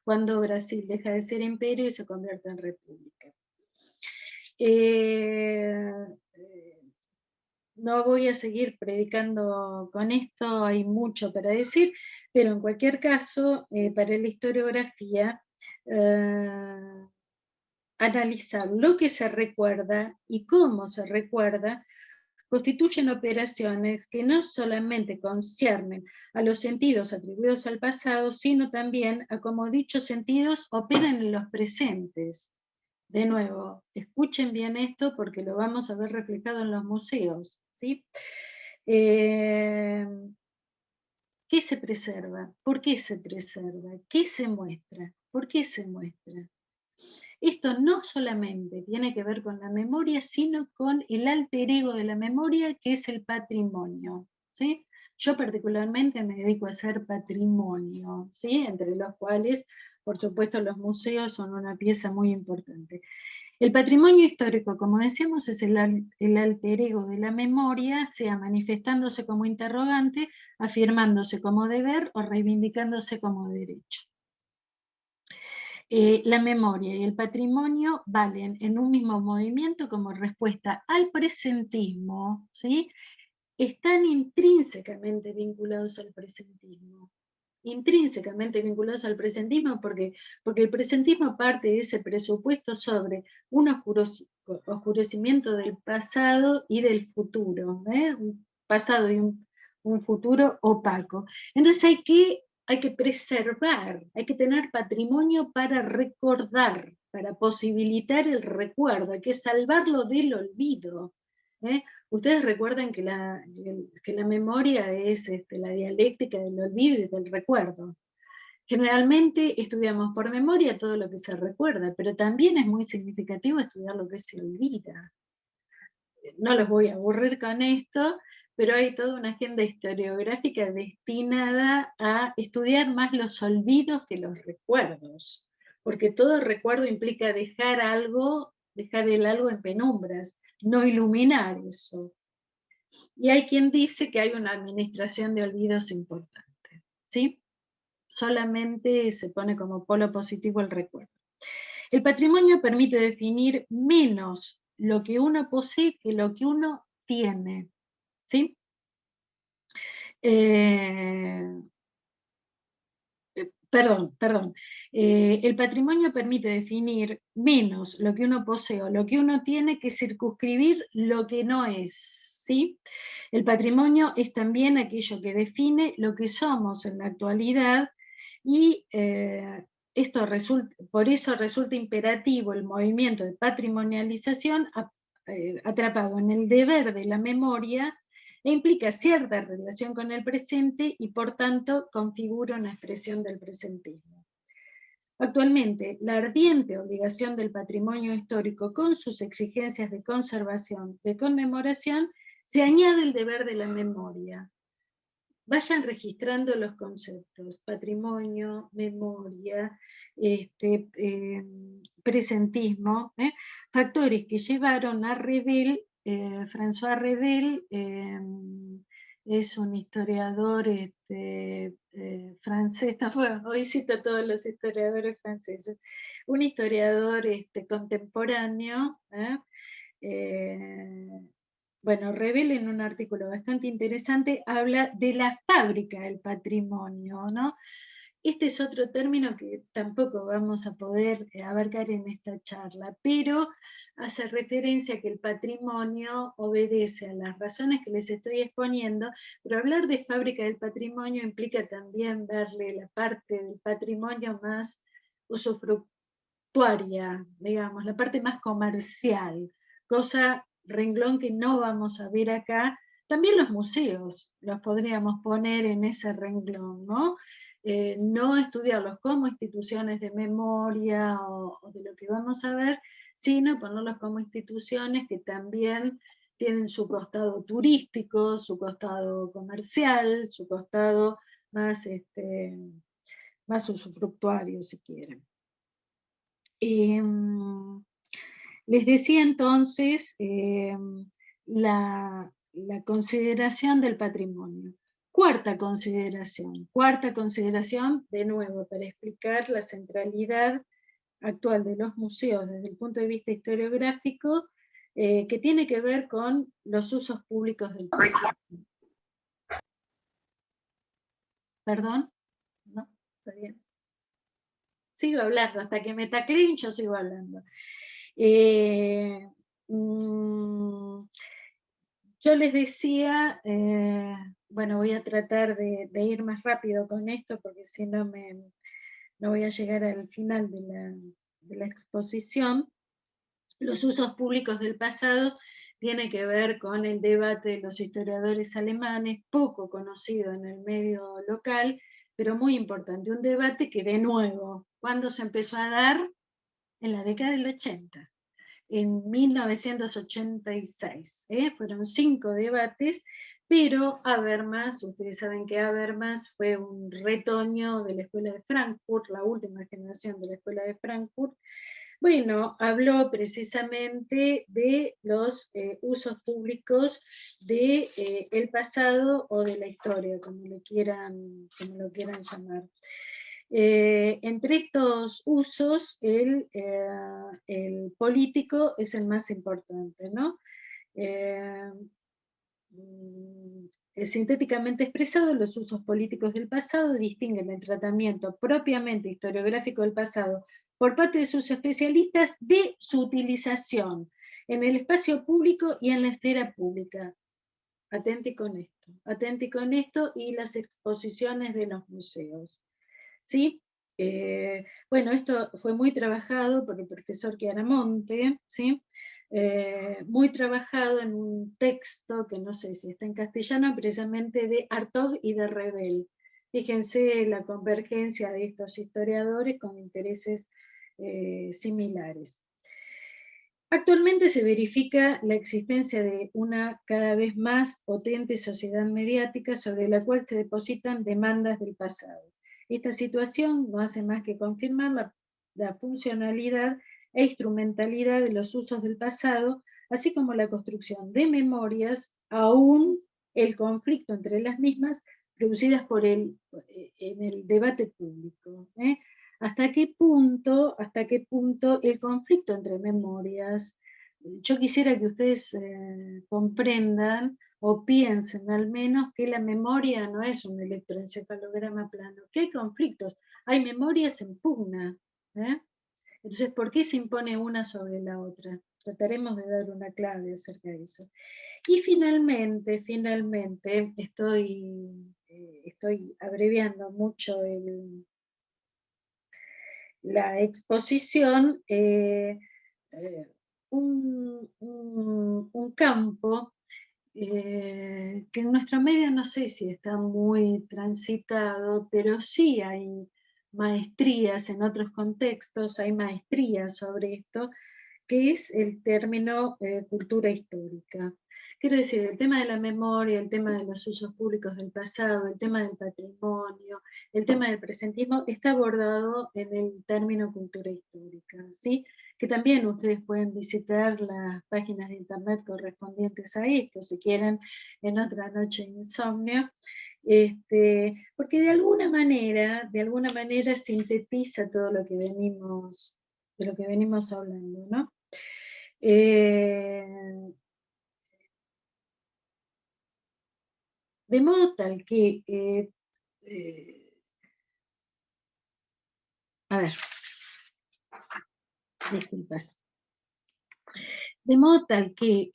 cuando Brasil deja de ser imperio y se convierte en república. No voy a seguir predicando con esto, hay mucho para decir, pero en cualquier caso, para la historiografía, analizar lo que se recuerda y cómo se recuerda constituyen operaciones que no solamente conciernen a los sentidos atribuidos al pasado, sino también a cómo dichos sentidos operan en los presentes. De nuevo, escuchen bien esto porque lo vamos a ver reflejado en los museos, ¿sí? ¿Qué se preserva? ¿Por qué se preserva? ¿Qué se muestra? ¿Por qué se muestra? Esto no solamente tiene que ver con la memoria, sino con el alter ego de la memoria, que es el patrimonio, ¿sí? Yo particularmente me dedico a hacer patrimonio, ¿sí? Entre los cuales, por supuesto, los museos son una pieza muy importante. El patrimonio histórico, como decíamos, es el alter ego de la memoria, sea manifestándose como interrogante, afirmándose como deber o reivindicándose como derecho. La memoria y el patrimonio valen en un mismo movimiento como respuesta al presentismo, ¿sí? Están intrínsecamente vinculados al presentismo. Intrínsecamente vinculados al presentismo porque el presentismo parte de ese presupuesto sobre un oscurecimiento del pasado y del futuro, un pasado y un futuro opaco. Entonces hay que preservar, hay que tener patrimonio para recordar, para posibilitar el recuerdo, hay que salvarlo del olvido. Ustedes recuerdan que la memoria es la dialéctica del olvido y del recuerdo. Generalmente estudiamos por memoria todo lo que se recuerda, pero también es muy significativo estudiar lo que se olvida. No los voy a aburrir con esto, pero hay toda una agenda historiográfica destinada a estudiar más los olvidos que los recuerdos, porque todo recuerdo implica dejar el algo en penumbras, no iluminar eso. Y hay quien dice que hay una administración de olvidos importante, ¿sí? Solamente se pone como polo positivo el recuerdo. El patrimonio permite definir menos lo que uno posee que lo que uno tiene, ¿sí? Perdón. El patrimonio permite definir menos lo que uno posee o lo que uno tiene que circunscribir lo que no es, ¿sí? El patrimonio es también aquello que define lo que somos en la actualidad y por eso resulta imperativo el movimiento de patrimonialización atrapado en el deber de la memoria e implica cierta relación con el presente y por tanto configura una expresión del presentismo. Actualmente, la ardiente obligación del patrimonio histórico con sus exigencias de conservación, de conmemoración, se añade el deber de la memoria. Vayan registrando los conceptos, patrimonio, memoria, presentismo, factores que llevaron a Revel, François Revel, es un historiador francés, hoy cito a todos los historiadores franceses, un historiador contemporáneo, bueno, Revel en un artículo bastante interesante habla de la fábrica del patrimonio, ¿no? Este es otro término que tampoco vamos a poder abarcar en esta charla, pero hace referencia a que el patrimonio obedece a las razones que les estoy exponiendo, pero hablar de fábrica del patrimonio implica también verle la parte del patrimonio más usufructuaria, digamos, la parte más comercial, renglón que no vamos a ver acá. También los museos los podríamos poner en ese renglón, ¿no? No estudiarlos como instituciones de memoria o de lo que vamos a ver, sino ponerlos como instituciones que también tienen su costado turístico, su costado comercial, su costado más, más usufructuario, si quieren. Les decía entonces la consideración del patrimonio. Cuarta consideración, de nuevo, para explicar la centralidad actual de los museos desde el punto de vista historiográfico, que tiene que ver con los usos públicos del patrimonio. ¿Perdón? No, está bien. Sigo hablando, hasta que me tacleen yo sigo hablando. Yo les decía, bueno, voy a tratar de ir más rápido con esto porque si no no voy a llegar al final de la exposición. Los usos públicos del pasado tiene que ver con el debate de los historiadores alemanes, poco conocido en el medio local, pero muy importante. Un debate que, de nuevo, ¿cuándo se empezó a dar? En la década del 80. En 1986. Fueron 5 debates, pero Habermas, ustedes saben que Habermas fue un retoño de la Escuela de Frankfurt, la última generación de la Escuela de Frankfurt. Bueno, habló precisamente de los usos públicos de el pasado o de la historia, como lo quieran llamar. Entre estos usos, el político es el más importante, ¿no? Sintéticamente expresado, los usos políticos del pasado distinguen el tratamiento propiamente historiográfico del pasado por parte de sus especialistas de su utilización en el espacio público y en la esfera pública. Atenti con esto y las exposiciones de los museos. ¿Sí? Bueno, esto fue muy trabajado por el profesor Chiaramonte, ¿sí? Muy trabajado en un texto que no sé si está en castellano, precisamente de Hartog y de Rebel. Fíjense la convergencia de estos historiadores con intereses similares. Actualmente se verifica la existencia de una cada vez más potente sociedad mediática sobre la cual se depositan demandas del pasado. Esta situación no hace más que confirmar la funcionalidad e instrumentalidad de los usos del pasado, así como la construcción de memorias, aún el conflicto entre las mismas, producidas en el debate público. ¿Hasta qué punto el conflicto entre memorias? Yo quisiera que ustedes comprendan o piensen al menos que la memoria no es un electroencefalograma plano, que hay conflictos, hay memorias en pugna. Entonces, ¿por qué se impone una sobre la otra? Trataremos de dar una clave acerca de eso. Y finalmente, estoy abreviando mucho la exposición, un campo que en nuestro medio no sé si está muy transitado, pero sí hay maestrías en otros contextos, hay maestrías sobre esto, que es el término cultura histórica. Quiero decir, el tema de la memoria, el tema de los usos públicos del pasado, el tema del patrimonio, el tema del presentismo, está abordado en el término cultura histórica, ¿sí? Que también ustedes pueden visitar las páginas de internet correspondientes a esto, si quieren, en otra noche de insomnio, porque de alguna manera sintetiza todo lo que de lo que venimos hablando, ¿no? De modo tal que, a ver, disculpas. De modo tal que,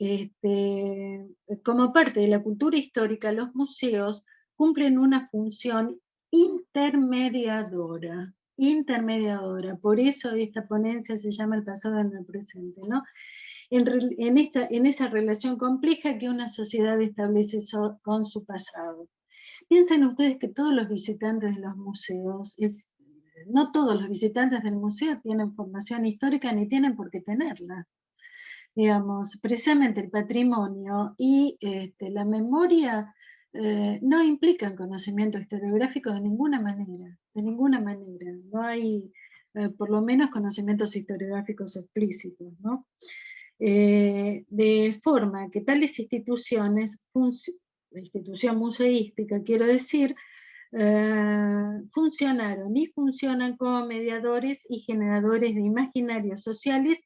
como parte de la cultura histórica, los museos cumplen una función intermediadora. Por eso esta ponencia se llama El pasado en el presente, ¿no? En esa relación compleja que una sociedad establece con su pasado. Piensen ustedes que todos los visitantes de los museos, no todos los visitantes del museo tienen formación histórica ni tienen por qué tenerla. Digamos, precisamente el patrimonio y la memoria no implican conocimiento historiográfico de ninguna manera, no hay por lo menos conocimientos historiográficos explícitos, ¿no? De forma que tales instituciones, la institución museística, quiero decir, funcionaron y funcionan como mediadores y generadores de imaginarios sociales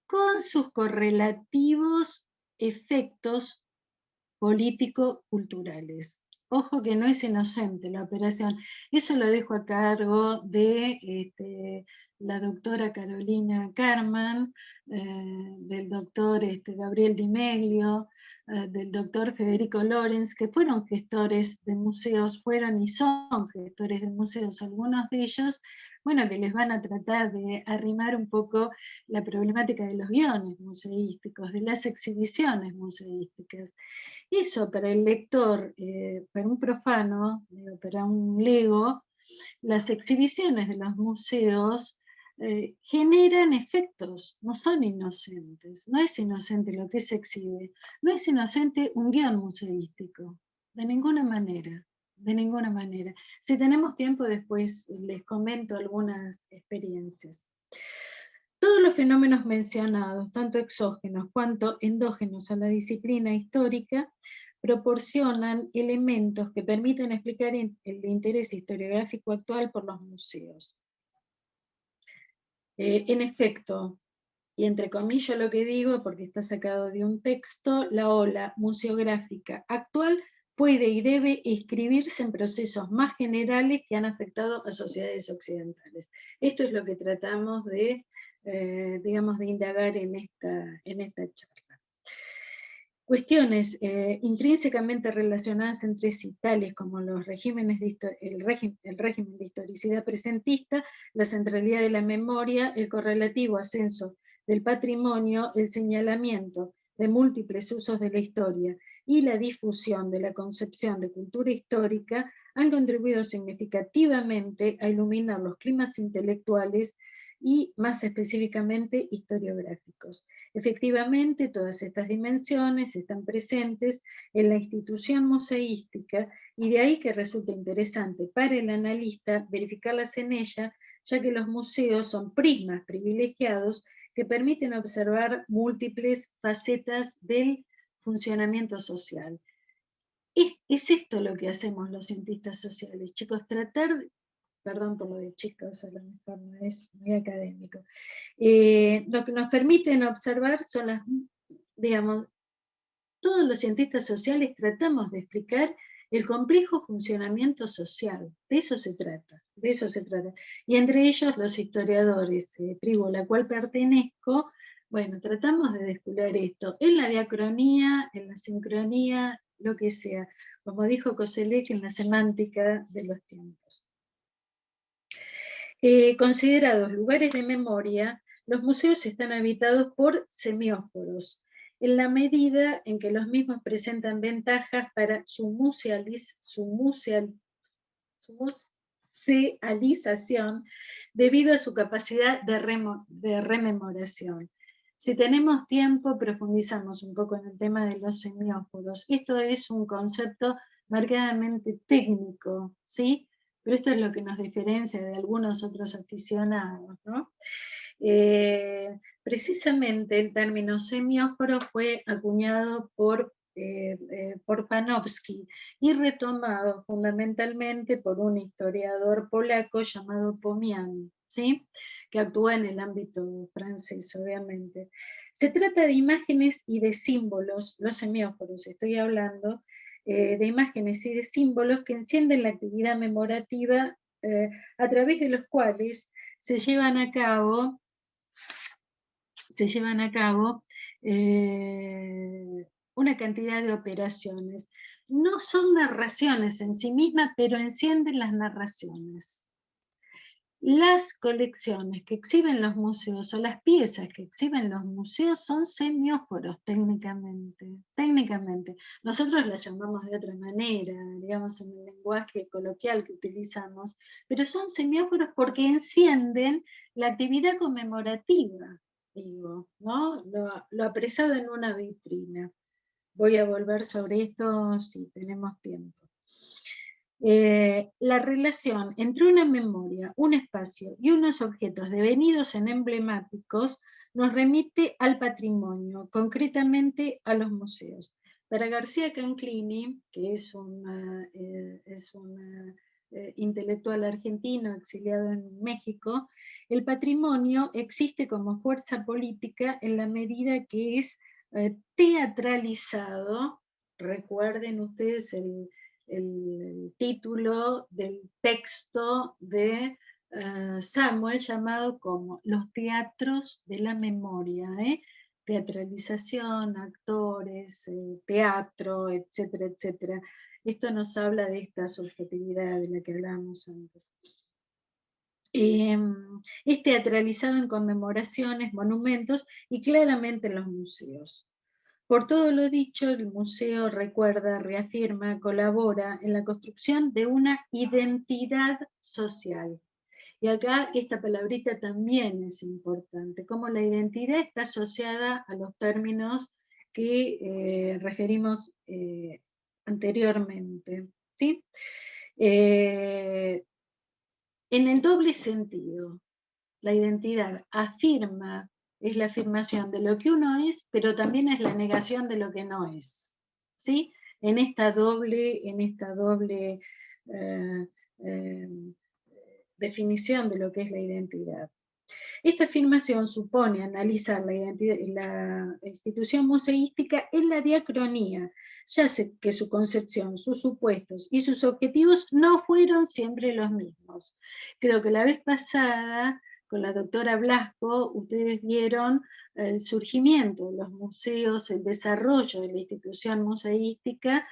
con sus correlativos efectos político-culturales. Ojo que no es inocente la operación. Eso lo dejo a cargo de la doctora Carolina Carman, del doctor Gabriel Di Meglio, del doctor Federico Lorenz, que fueron gestores de museos, fueron y son gestores de museos, algunos de ellos. bueno, que les van a tratar de arrimar un poco la problemática de los guiones museísticos, de las exhibiciones museísticas. Eso para el lector, para un profano, para un lego, las exhibiciones de los museos generan efectos, no son inocentes, no es inocente lo que se exhibe, no es inocente un guión museístico, de ninguna manera, de ninguna manera. Si tenemos tiempo después les comento algunas experiencias. Todos los fenómenos mencionados, tanto exógenos cuanto endógenos a la disciplina histórica, proporcionan elementos que permiten explicar el interés historiográfico actual por los museos. En efecto, y entre comillas lo que digo porque está sacado de un texto, la ola museográfica actual puede y debe inscribirse en procesos más generales que han afectado a sociedades occidentales. Esto es lo que tratamos de, digamos, de indagar en esta charla. Cuestiones intrínsecamente relacionadas entre sí, tales como los regímenes el régimen de historicidad presentista, la centralidad de la memoria, el correlativo ascenso del patrimonio, el señalamiento de múltiples usos de la historia y la difusión de la concepción de cultura histórica, han contribuido significativamente a iluminar los climas intelectuales y más específicamente historiográficos. Efectivamente, todas estas dimensiones están presentes en la institución museística y de ahí que resulta interesante para el analista verificarlas en ella, ya que los museos son prismas privilegiados que permiten observar múltiples facetas del funcionamiento social. Es esto lo que hacemos los cientistas sociales, chicos, tratar, perdón por lo de chicos, a lo mejor no es muy académico, lo que nos permiten observar son las, digamos, todos los cientistas sociales tratamos de explicar el complejo funcionamiento social, de eso se trata, de eso se trata. Y entre ellos los historiadores, tribu a la cual pertenezco, bueno, tratamos de descubrir esto, en la diacronía, en la sincronía, lo que sea, como dijo Koselleck en la semántica de los tiempos. Considerados lugares de memoria, los museos están habitados por semióforos, en la medida en que los mismos presentan ventajas para su musealización debido a su capacidad de rememoración. Si tenemos tiempo, profundizamos un poco en el tema de los semióforos. Esto es un concepto marcadamente técnico, ¿sí? Pero esto es lo que nos diferencia de algunos otros aficionados, ¿no? Precisamente el término semióforo fue acuñado por Panofsky y retomado fundamentalmente por un historiador polaco llamado Pomian, ¿sí? Que actúa en el ámbito francés, obviamente. Se trata de imágenes y de símbolos, los semióforos, estoy hablando, de imágenes y de símbolos que encienden la actividad memorativa a través de los cuales se llevan a cabo una cantidad de operaciones. No son narraciones en sí mismas, pero encienden las narraciones. Las colecciones que exhiben los museos o las piezas que exhiben los museos son semióforos técnicamente. Nosotros las llamamos de otra manera, digamos en el lenguaje coloquial que utilizamos, pero son semióforos porque encienden la actividad conmemorativa, digo, ¿no? Lo apresado en una vitrina. Voy a volver sobre esto si tenemos tiempo. La relación entre una memoria, un espacio y unos objetos devenidos en emblemáticos nos remite al patrimonio, concretamente a los museos. Para García Canclini, que es un intelectual argentino exiliado en México, el patrimonio existe como fuerza política en la medida que es teatralizado. Recuerden ustedes el título del texto de Samuel llamado como Los teatros de la memoria, teatralización, actores, teatro, etcétera, etcétera. Esto nos habla de esta subjetividad de la que hablábamos antes. es teatralizado en conmemoraciones, monumentos y claramente en los museos. Por todo lo dicho, el museo recuerda, reafirma, colabora en la construcción de una identidad social. Y acá esta palabrita también es importante, como la identidad está asociada a los términos que referimos anteriormente, ¿sí? En el doble sentido, la identidad afirma, es la afirmación de lo que uno es, pero también es la negación de lo que no es, ¿sí? En esta doble definición de lo que es la identidad. Esta afirmación supone analizar la institución museística en la diacronía, ya que su concepción, sus supuestos y sus objetivos no fueron siempre los mismos. Creo que la vez pasada, con la doctora Blasco, ustedes vieron el surgimiento de los museos, el desarrollo de la institución museística,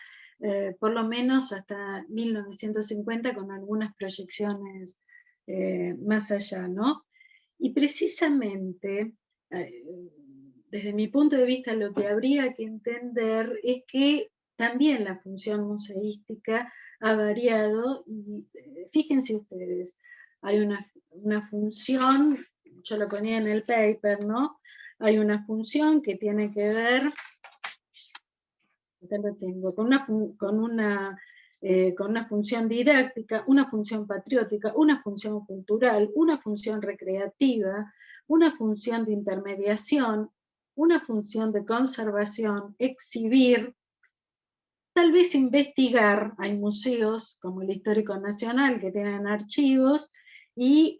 por lo menos hasta 1950, con algunas proyecciones más allá, ¿no? Y precisamente, desde mi punto de vista, lo que habría que entender es que también la función museística ha variado, y fíjense ustedes, hay una función, yo lo ponía en el paper, ¿no? Hay una función que tiene que ver, acá lo tengo, con una función didáctica, una función patriótica, una función cultural, una función recreativa, una función de intermediación, una función de conservación, exhibir, tal vez investigar. Hay museos como el Histórico Nacional que tienen archivos y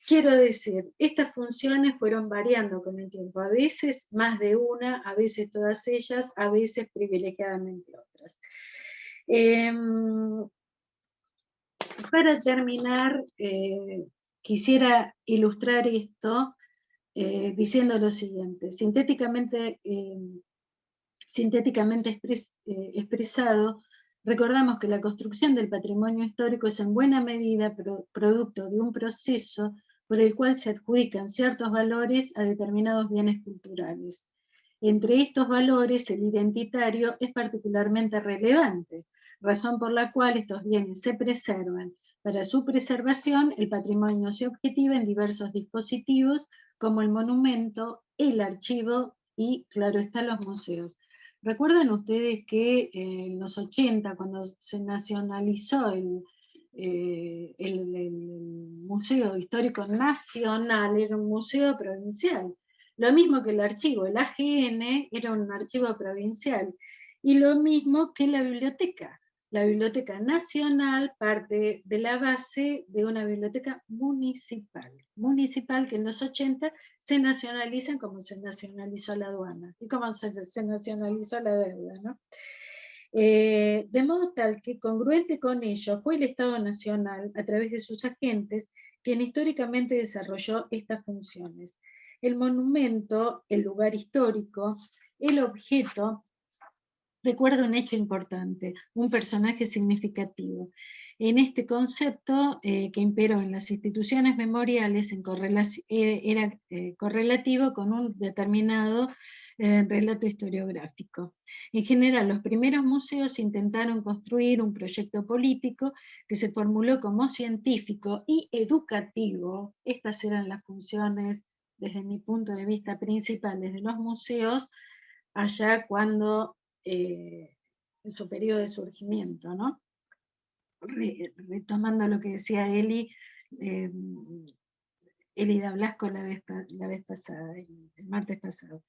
quiero decir, estas funciones fueron variando con el tiempo, a veces más de una, a veces todas ellas, a veces privilegiadamente otras. Para terminar, quisiera ilustrar esto diciendo lo siguiente: sintéticamente expresado, recordamos que la construcción del patrimonio histórico es en buena medida producto de un proceso por el cual se adjudican ciertos valores a determinados bienes culturales. Entre estos valores, el identitario es particularmente relevante, razón por la cual estos bienes se preservan. Para su preservación, el patrimonio se objetiva en diversos dispositivos, como el monumento, el archivo y, claro está, los museos. ¿Recuerdan ustedes que en los 80, cuando se nacionalizó el Museo Histórico Nacional, era un museo provincial? Lo mismo que el archivo, el AGN era un archivo provincial, y lo mismo que la Biblioteca. La Biblioteca Nacional parte de la base de una biblioteca municipal que en los 80 se nacionalizan como se nacionalizó la aduana y como se nacionalizó la deuda, ¿no? De modo tal que, congruente con ello, fue el Estado Nacional, a través de sus agentes, quien históricamente desarrolló estas funciones. El monumento, el lugar histórico, el objeto, recuerda un hecho importante, un personaje significativo. En este concepto que imperó en las instituciones memoriales era correlativo con un determinado relato historiográfico. En general, los primeros museos intentaron construir un proyecto político que se formuló como científico y educativo. Estas eran las funciones, desde mi punto de vista, principales de los museos, allá cuando en su periodo de surgimiento, ¿no? Retomando lo que decía Eli da Blasco la vez pasada, el martes pasado.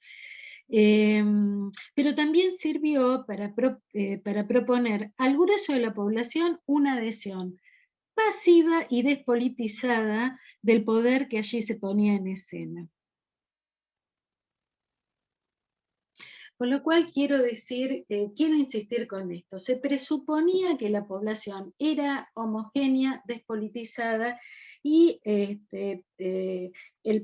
Pero también sirvió para proponer al grueso de la población una adhesión pasiva y despolitizada del poder que allí se ponía en escena. Con lo cual quiero insistir con esto. Se presuponía que la población era homogénea, despolitizada, y el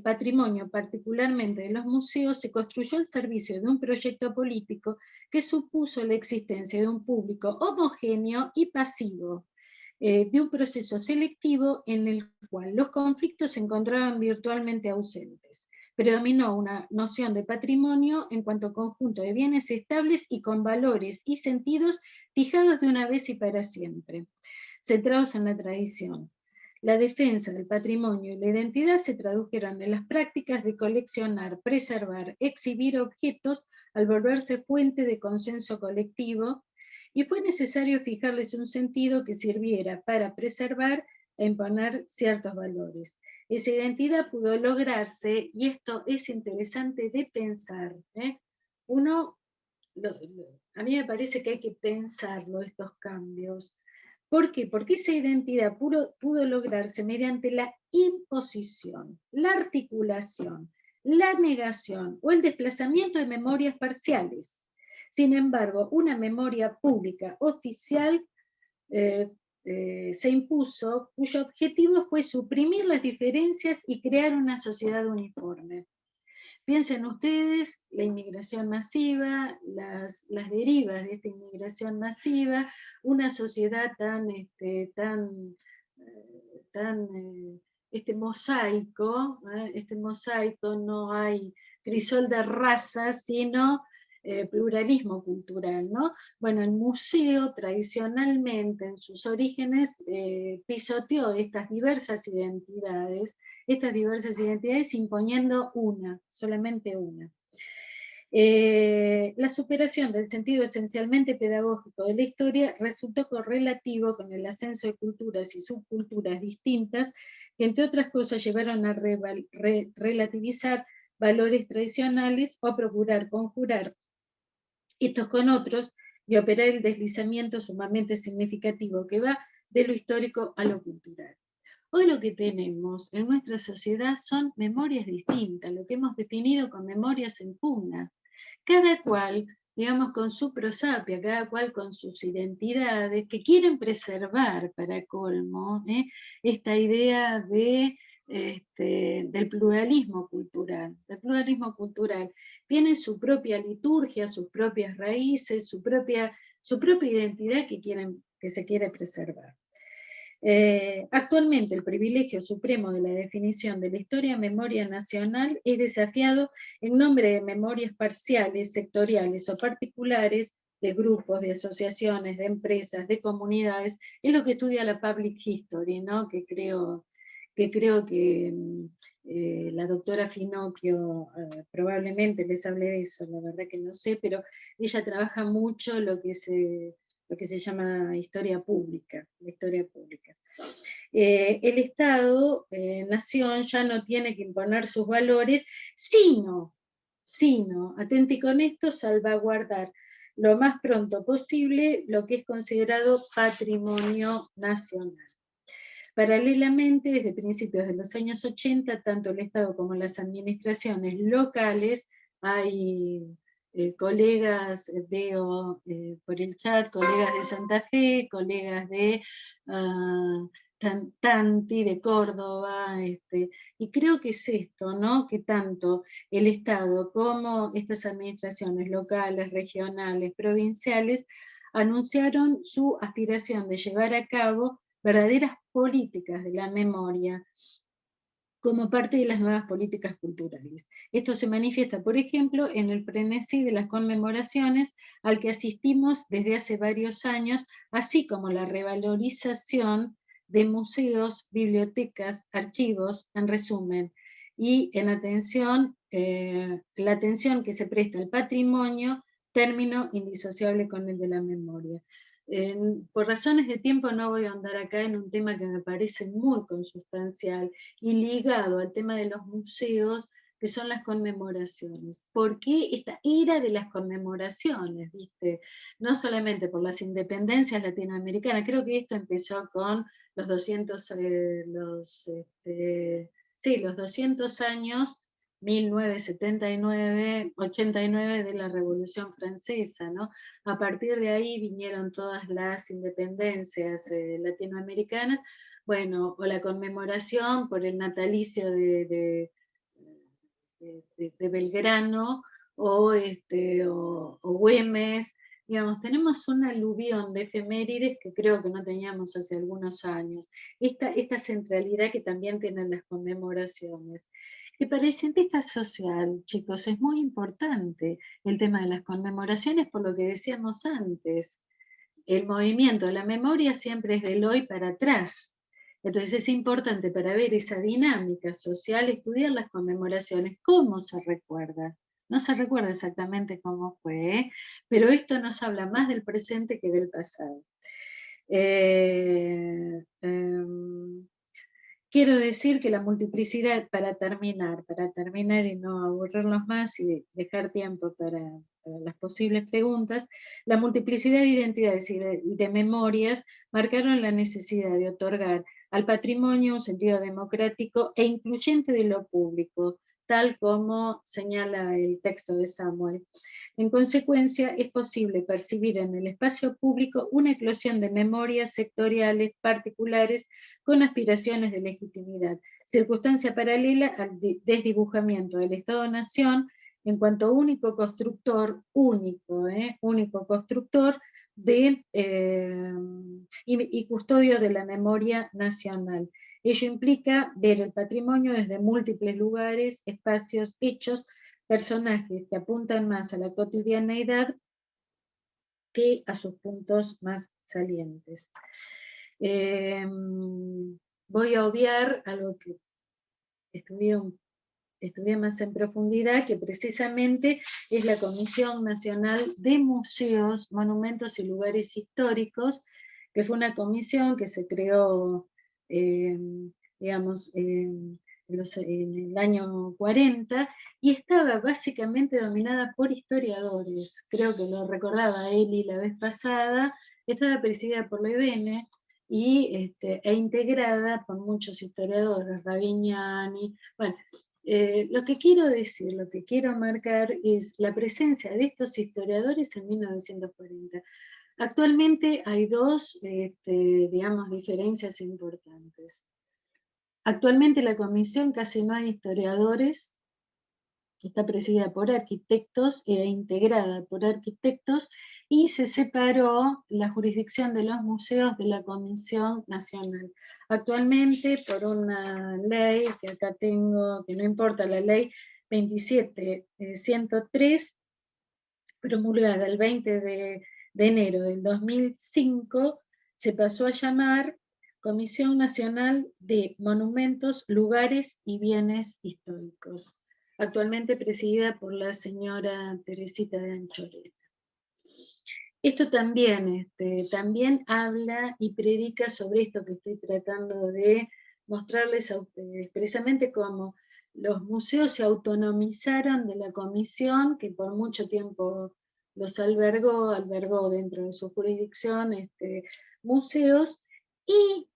patrimonio, particularmente de los museos, se construyó al servicio de un proyecto político que supuso la existencia de un público homogéneo y pasivo. de un proceso selectivo en el cual los conflictos se encontraban virtualmente ausentes. Predominó una noción de patrimonio en cuanto a conjunto de bienes estables y con valores y sentidos fijados de una vez y para siempre, centrados en la tradición. La defensa del patrimonio y la identidad se tradujeron en las prácticas de coleccionar, preservar, exhibir objetos al volverse fuente de consenso colectivo, y fue necesario fijarles un sentido que sirviera para preservar e imponer ciertos valores. Esa identidad pudo lograrse, y esto es interesante de pensar, a mí me parece que hay que pensarlo, estos cambios. ¿Por qué? Porque esa identidad pudo lograrse mediante la imposición, la articulación, la negación o el desplazamiento de memorias parciales. Sin embargo, una memoria pública oficial se impuso, cuyo objetivo fue suprimir las diferencias y crear una sociedad uniforme. Piensen ustedes la inmigración masiva, las derivas de esta inmigración masiva, una sociedad este mosaico, no hay crisol de razas, sino pluralismo cultural, ¿no? Bueno, el museo tradicionalmente en sus orígenes pisoteó estas diversas identidades imponiendo solamente una. La superación del sentido esencialmente pedagógico de la historia resultó correlativo con el ascenso de culturas y subculturas distintas que, entre otras cosas, llevaron a relativizar valores tradicionales o a procurar conjurar estos con otros y operar el deslizamiento sumamente significativo que va de lo histórico a lo cultural. Hoy lo que tenemos en nuestra sociedad son memorias distintas, lo que hemos definido con memorias en pugna. Cada cual, digamos, con su prosapia, cada cual con sus identidades, que quieren preservar para colmo esta idea del pluralismo cultural. Tienen su propia liturgia, sus propias raíces, su propia identidad que se quiere preservar. Actualmente el privilegio supremo de la definición de la historia memoria nacional es desafiado en nombre de memorias parciales, sectoriales o particulares de grupos, de asociaciones, de empresas, de comunidades. Es lo que estudia la Public History, ¿no? que creo que la doctora Finocchio probablemente les hable de eso, la verdad que no sé, pero ella trabaja mucho lo que se llama historia pública, la historia pública. El Estado, nación, ya no tiene que imponer sus valores, sino, atente con esto, salvaguardar lo más pronto posible lo que es considerado patrimonio nacional. Paralelamente, desde principios de los años 80, tanto el Estado como las administraciones locales, hay colegas, veo por el chat, colegas de Santa Fe, colegas de Tanti, de Córdoba, y creo que es esto, ¿no? Que tanto el Estado como estas administraciones locales, regionales, provinciales, anunciaron su aspiración de llevar a cabo verdaderas políticas de la memoria como parte de las nuevas políticas culturales. Esto se manifiesta, por ejemplo, en el frenesí de las conmemoraciones al que asistimos desde hace varios años, así como la revalorización de museos, bibliotecas, archivos, en resumen, y en atención, la atención que se presta al patrimonio, término indisociable con el de la memoria. Por razones de tiempo no voy a ahondar acá en un tema que me parece muy consustancial y ligado al tema de los museos, que son las conmemoraciones. ¿Por qué esta ira de las conmemoraciones? ¿Viste? No solamente por las independencias latinoamericanas, creo que esto empezó con los 200 años 1979, 89 de la Revolución Francesa, ¿no? A partir de ahí vinieron todas las independencias latinoamericanas, bueno, o la conmemoración por el natalicio de Belgrano, o Güemes, digamos, tenemos un aluvión de efemérides que creo que no teníamos hace algunos años. Esta centralidad que también tienen las conmemoraciones. Y para el cientista social, chicos, es muy importante el tema de las conmemoraciones por lo que decíamos antes. El movimiento de la memoria siempre es del hoy para atrás. Entonces es importante para ver esa dinámica social estudiar las conmemoraciones, cómo se recuerda. No se recuerda exactamente cómo fue, pero esto nos habla más del presente que del pasado. Quiero decir que la multiplicidad, para terminar y no aburrirnos más y dejar tiempo para las posibles preguntas, la multiplicidad de identidades y de memorias marcaron la necesidad de otorgar al patrimonio un sentido democrático e incluyente de lo público, tal como señala el texto de Samuel. En consecuencia, es posible percibir en el espacio público una eclosión de memorias sectoriales particulares con aspiraciones de legitimidad, circunstancia paralela al desdibujamiento del Estado-Nación en cuanto único constructor, único constructor y custodio de la memoria nacional. Ello implica ver el patrimonio desde múltiples lugares, espacios, hechos, personajes que apuntan más a la cotidianeidad que a sus puntos más salientes. Voy a obviar algo que estudié más en profundidad, que precisamente es la Comisión Nacional de Museos, Monumentos y Lugares Históricos, que fue una comisión que se creó, digamos, en el año 40, y estaba básicamente dominada por historiadores. Creo que lo recordaba Eli la vez pasada. Estaba presidida por Levene y e integrada por muchos historiadores, Ravignani. Bueno, lo que quiero decir, lo que quiero marcar es la presencia de estos historiadores en 1940. Actualmente hay dos, digamos, diferencias importantes. Actualmente la comisión casi no hay historiadores, está presidida por arquitectos e integrada por arquitectos, y se separó la jurisdicción de los museos de la Comisión Nacional. Actualmente, por una ley que acá tengo, que no importa, la ley 27.103, promulgada el 20 de enero del 2005, se pasó a llamar Comisión Nacional de Monumentos, Lugares y Bienes Históricos, actualmente presidida por la señora Teresita de Anchorena. Esto también, también habla y predica sobre esto que estoy tratando de mostrarles a ustedes, precisamente cómo los museos se autonomizaron de la comisión, que por mucho tiempo los albergó dentro de su jurisdicción museos, y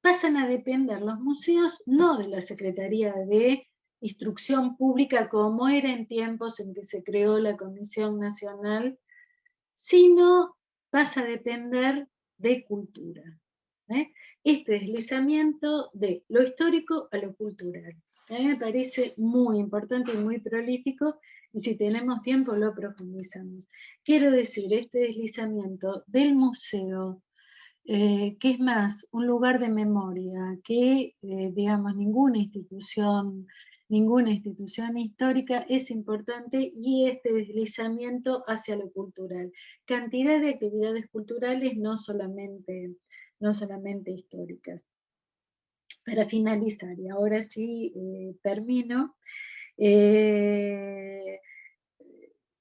pasan a depender los museos no de la Secretaría de Instrucción Pública, como era en tiempos en que se creó la Comisión Nacional, sino pasa a depender de cultura. Este deslizamiento de lo histórico a lo cultural. A mí me parece muy importante y muy prolífico, y si tenemos tiempo lo profundizamos. Quiero decir, este deslizamiento del museo, que es más un lugar de memoria que, digamos, ninguna institución histórica, es importante, y este deslizamiento hacia lo cultural. Cantidad de actividades culturales, no solamente históricas. Para finalizar, y ahora sí termino,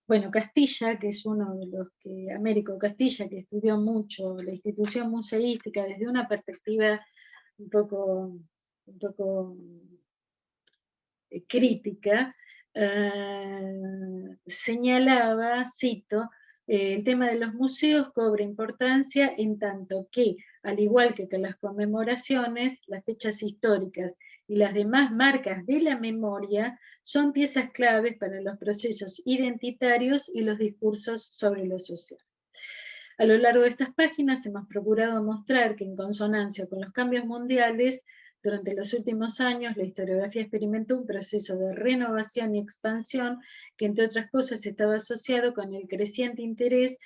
bueno, Castilla, que es uno de los que, Américo Castilla, que estudió mucho la institución museística desde una perspectiva un poco crítica, señalaba, cito, el tema de los museos cobra importancia en tanto que, al igual que las conmemoraciones, las fechas históricas y las demás marcas de la memoria son piezas claves para los procesos identitarios y los discursos sobre lo social. A lo largo de estas páginas hemos procurado mostrar que, en consonancia con los cambios mundiales, durante los últimos años la historiografía experimentó un proceso de renovación y expansión que, entre otras cosas, estaba asociado con el creciente interés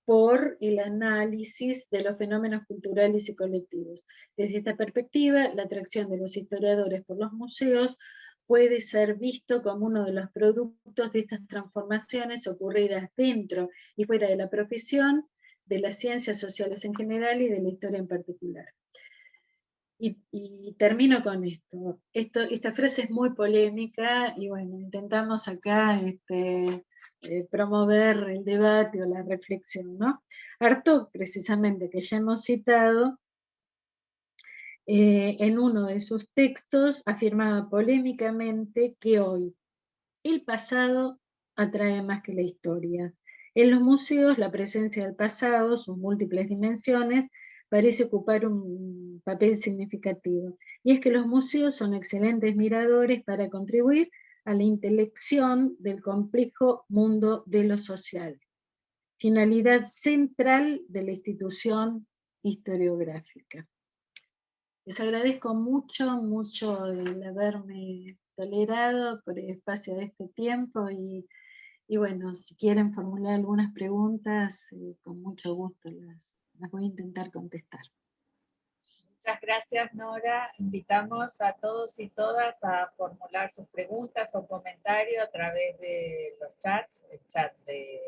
por el análisis de los fenómenos culturales y colectivos. Desde esta perspectiva, la atracción de los historiadores por los museos puede ser visto como uno de los productos de estas transformaciones ocurridas dentro y fuera de la profesión, de las ciencias sociales en general y de la historia en particular. Y termino con esto. Esta frase es muy polémica y bueno, intentamos acá promover el debate o la reflexión, ¿no? Hartog, precisamente, que ya hemos citado, en uno de sus textos afirmaba polémicamente que hoy el pasado atrae más que la historia. En los museos, la presencia del pasado, sus múltiples dimensiones, parece ocupar un papel significativo. Y es que los museos son excelentes miradores para contribuir a la intelección del complejo mundo de lo social, finalidad central de la institución historiográfica. Les agradezco mucho el haberme tolerado por el espacio de este tiempo y bueno, si quieren formular algunas preguntas, con mucho gusto las voy a intentar contestar. Muchas gracias, Nora. Invitamos a todos y todas a formular sus preguntas o comentarios a través de los chats, el chat de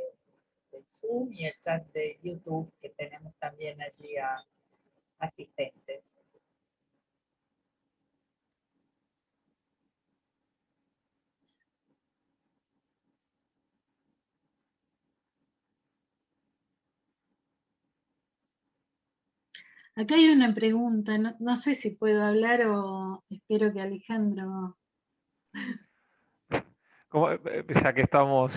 Zoom y el chat de YouTube, que tenemos también allí a asistentes. Acá hay una pregunta, no sé si puedo hablar o espero que Alejandro...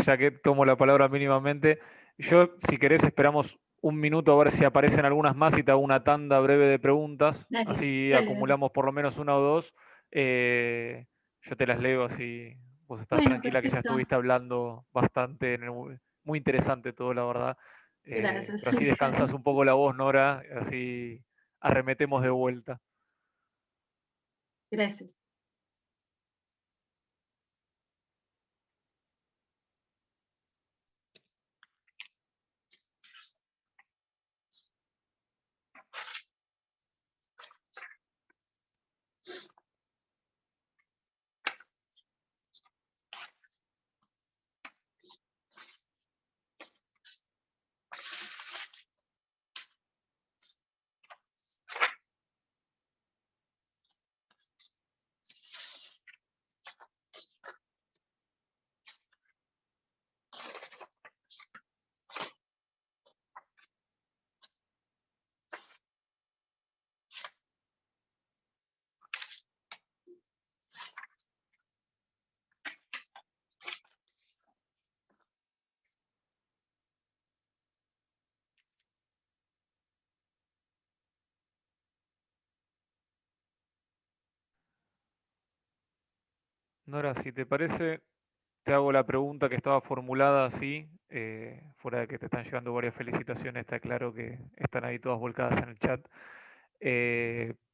Ya que tomo la palabra mínimamente, yo, si querés, esperamos un minuto a ver si aparecen algunas más y te hago una tanda breve de preguntas, Dale, así dale. acumulamos por lo menos una o dos. Yo te las leo así vos estás Bueno, tranquila, que ya perfecto. estuviste hablando bastante, muy interesante todo, la verdad. Gracias. Pero así descansas un poco la voz, Nora, así arremetemos de vuelta. Gracias. Nora, si te parece, te hago la pregunta que estaba formulada así, fuera de que te están llegando varias felicitaciones, está claro que están ahí todas volcadas en el chat.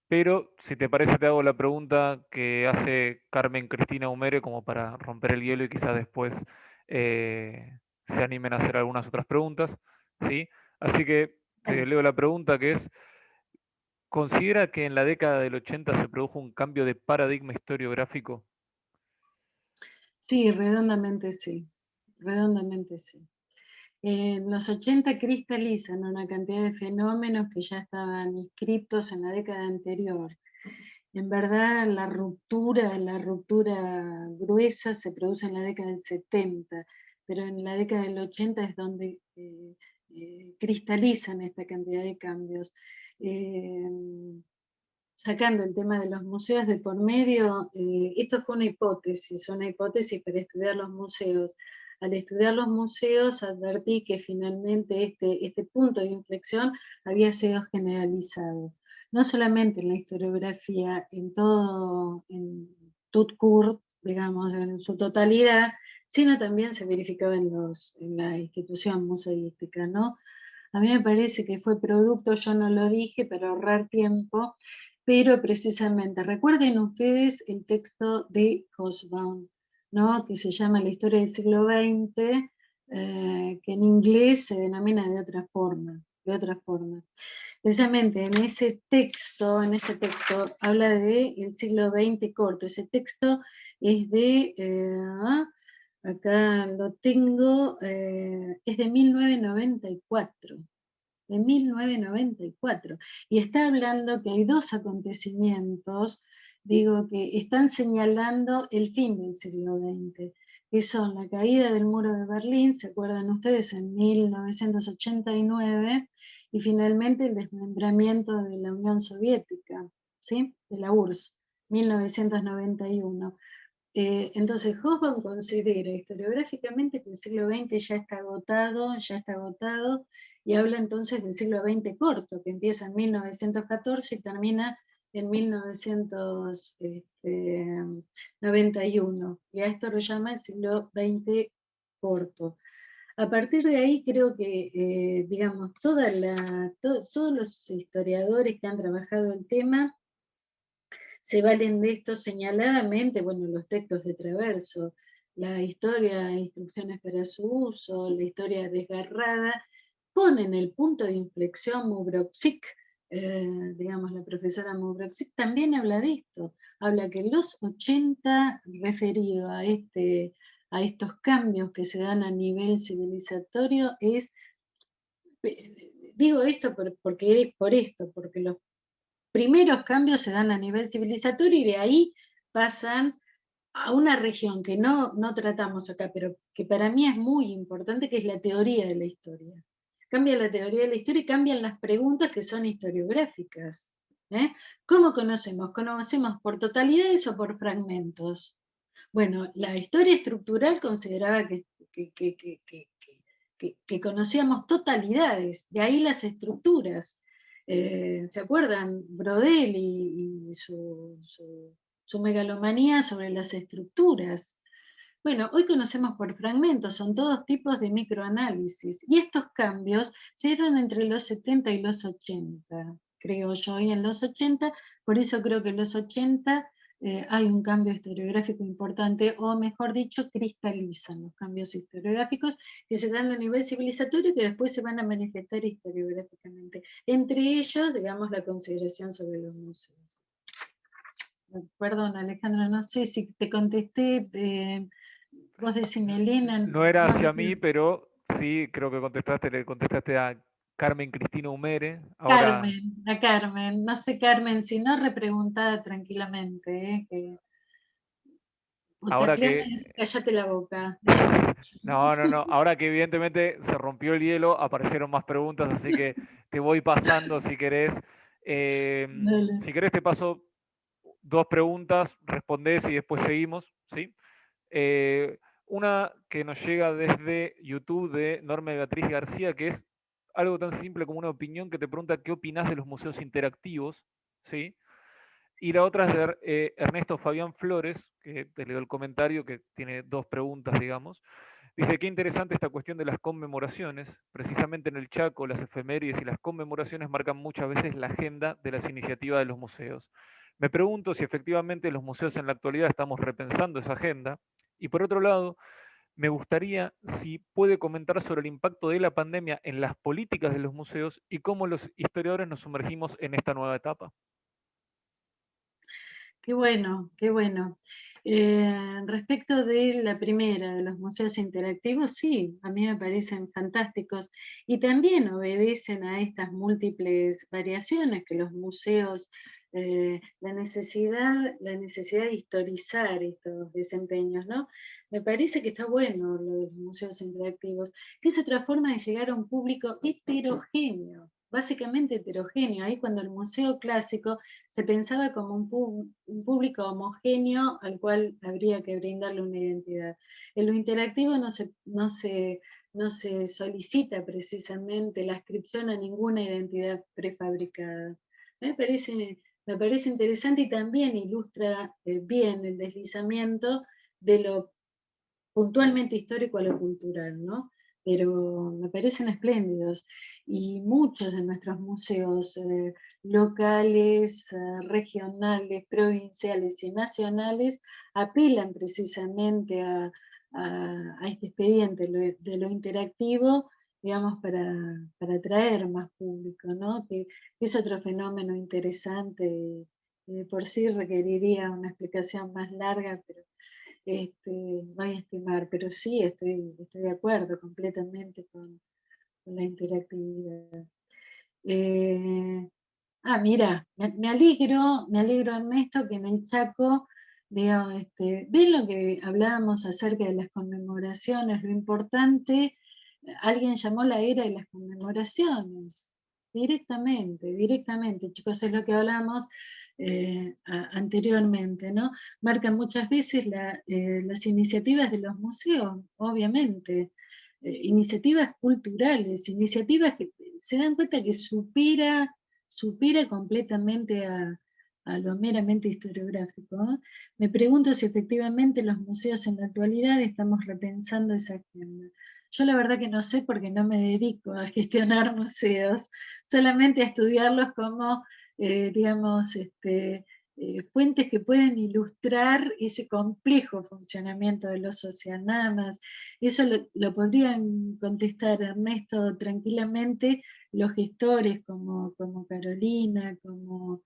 Pero si te parece, te hago la pregunta que hace Carmen Cristina Humere como para romper el hielo y quizás después se animen a hacer algunas otras preguntas, ¿sí? Así que te leo la pregunta que es, ¿considera que en la década del 80 se produjo un cambio de paradigma historiográfico? Sí, redondamente sí. Redondamente sí. En los 80 cristalizan una cantidad de fenómenos que ya estaban inscriptos en la década anterior. En verdad, la ruptura gruesa se produce en la década del 70, pero en la década del 80 es donde cristalizan esta cantidad de cambios. Sacando el tema de los museos de por medio, esto fue una hipótesis para estudiar los museos. Al estudiar los museos advertí que finalmente este punto de inflexión había sido generalizado. No solamente en la historiografía, en tout court, digamos, en su totalidad, sino también se verificaba en la institución museística, ¿no? A mí me parece que fue producto, yo no lo dije, para ahorrar tiempo, pero precisamente, recuerden ustedes el texto de Hobsbawm, ¿no? Que se llama La historia del siglo XX, que en inglés se denomina de otra forma. Precisamente en ese texto habla del siglo XX corto. Ese texto es de, acá lo tengo, es de 1994. De 1994. Y está hablando que hay dos acontecimientos, digo, que están señalando el fin del siglo XX, que son la caída del muro de Berlín, ¿se acuerdan ustedes? En 1989, y finalmente el desmembramiento de la Unión Soviética, ¿sí? De la URSS, 1991. Entonces Hobsbawm considera historiográficamente que el siglo XX ya está agotado, y habla entonces del siglo XX corto, que empieza en 1914 y termina en 1991. Y a esto lo llama el siglo XX corto. A partir de ahí creo que, digamos, todos los historiadores que han trabajado el tema se valen de esto señaladamente, bueno, los textos de Traverso, la historia, instrucciones para su uso, la historia desgarrada, ponen el punto de inflexión. Mubroksic, digamos, la profesora Mubroksic también habla de esto, habla que en los 80, referido a estos cambios que se dan a nivel civilizatorio, digo esto porque los primeros cambios se dan a nivel civilizatorio y de ahí pasan a una región que no tratamos acá, pero que para mí es muy importante, que es la teoría de la historia. Cambia la teoría de la historia y cambian las preguntas que son historiográficas. ¿Cómo conocemos? ¿Conocemos por totalidades o por fragmentos? Bueno, la historia estructural consideraba que conocíamos totalidades, de ahí las estructuras. ¿Se acuerdan? Brodel y su megalomanía sobre las estructuras. Bueno, hoy conocemos por fragmentos, son todos tipos de microanálisis, y estos cambios se dieron entre los 70 y los 80, creo yo, y en los 80, por eso creo que en los 80 hay un cambio historiográfico importante, o mejor dicho, cristalizan los cambios historiográficos que se dan a nivel civilizatorio y que después se van a manifestar historiográficamente. Entre ellos, digamos, la consideración sobre los museos. Perdón, Alejandra, no sé si te contesté, vos decime, Elena. No era hacia mí, pero sí, creo que le contestaste a Carmen Cristina Humere. Ahora, a Carmen, no sé, Carmen, si no, repreguntada tranquilamente, que ahora que... cállate la boca. No, ahora que evidentemente se rompió el hielo, aparecieron más preguntas, así que te voy pasando si querés. Si querés te paso dos preguntas, respondés y después seguimos, ¿sí? Una que nos llega desde YouTube de Norma Beatriz García, que es algo tan simple como una opinión que te pregunta qué opinás de los museos interactivos, ¿sí? Y la otra es de Ernesto Fabián Flores, que te leo el comentario, que tiene dos preguntas, digamos. Dice, qué interesante esta cuestión de las conmemoraciones. Precisamente en el Chaco, las efemérides y las conmemoraciones marcan muchas veces la agenda de las iniciativas de los museos. Me pregunto si efectivamente los museos en la actualidad estamos repensando esa agenda. Y por otro lado, me gustaría si puede comentar sobre el impacto de la pandemia en las políticas de los museos y cómo los historiadores nos sumergimos en esta nueva etapa. Qué bueno, qué bueno. Respecto de la primera, de los museos interactivos, sí, a mí me parecen fantásticos y también obedecen a estas múltiples variaciones que los museos, la necesidad de historizar estos desempeños, ¿no? Me parece que está bueno lo de los museos interactivos, que es otra forma de llegar a un público heterogéneo, básicamente heterogéneo. Ahí cuando el museo clásico se pensaba como un público homogéneo al cual habría que brindarle una identidad. En lo interactivo no se solicita precisamente la inscripción a ninguna identidad prefabricada. Me parece interesante y también ilustra bien el deslizamiento de lo puntualmente histórico a lo cultural, ¿no? Pero me parecen espléndidos. Y muchos de nuestros museos locales, regionales, provinciales y nacionales apelan precisamente a a este expediente de lo interactivo, digamos, para atraer más público, ¿no? Que es otro fenómeno interesante, por sí requeriría una explicación más larga, pero voy a estimar, pero sí estoy de acuerdo completamente con la interactividad. Mira, me alegro Ernesto, que en el Chaco, digamos, ¿ves lo que hablábamos acerca de las conmemoraciones? Lo importante, alguien llamó la era de las conmemoraciones, directamente, chicos, es lo que hablamos anteriormente, ¿no? Marcan muchas veces las iniciativas de los museos, obviamente, iniciativas culturales, iniciativas que se dan cuenta que supera completamente a lo meramente historiográfico, ¿no? Me pregunto si efectivamente los museos en la actualidad estamos repensando esa agenda. Yo la verdad que no sé, porque no me dedico a gestionar museos, solamente a estudiarlos como, digamos, fuentes que pueden ilustrar ese complejo funcionamiento de lo social, nada más. Eso lo podrían contestar, Ernesto, tranquilamente los gestores como Carolina, como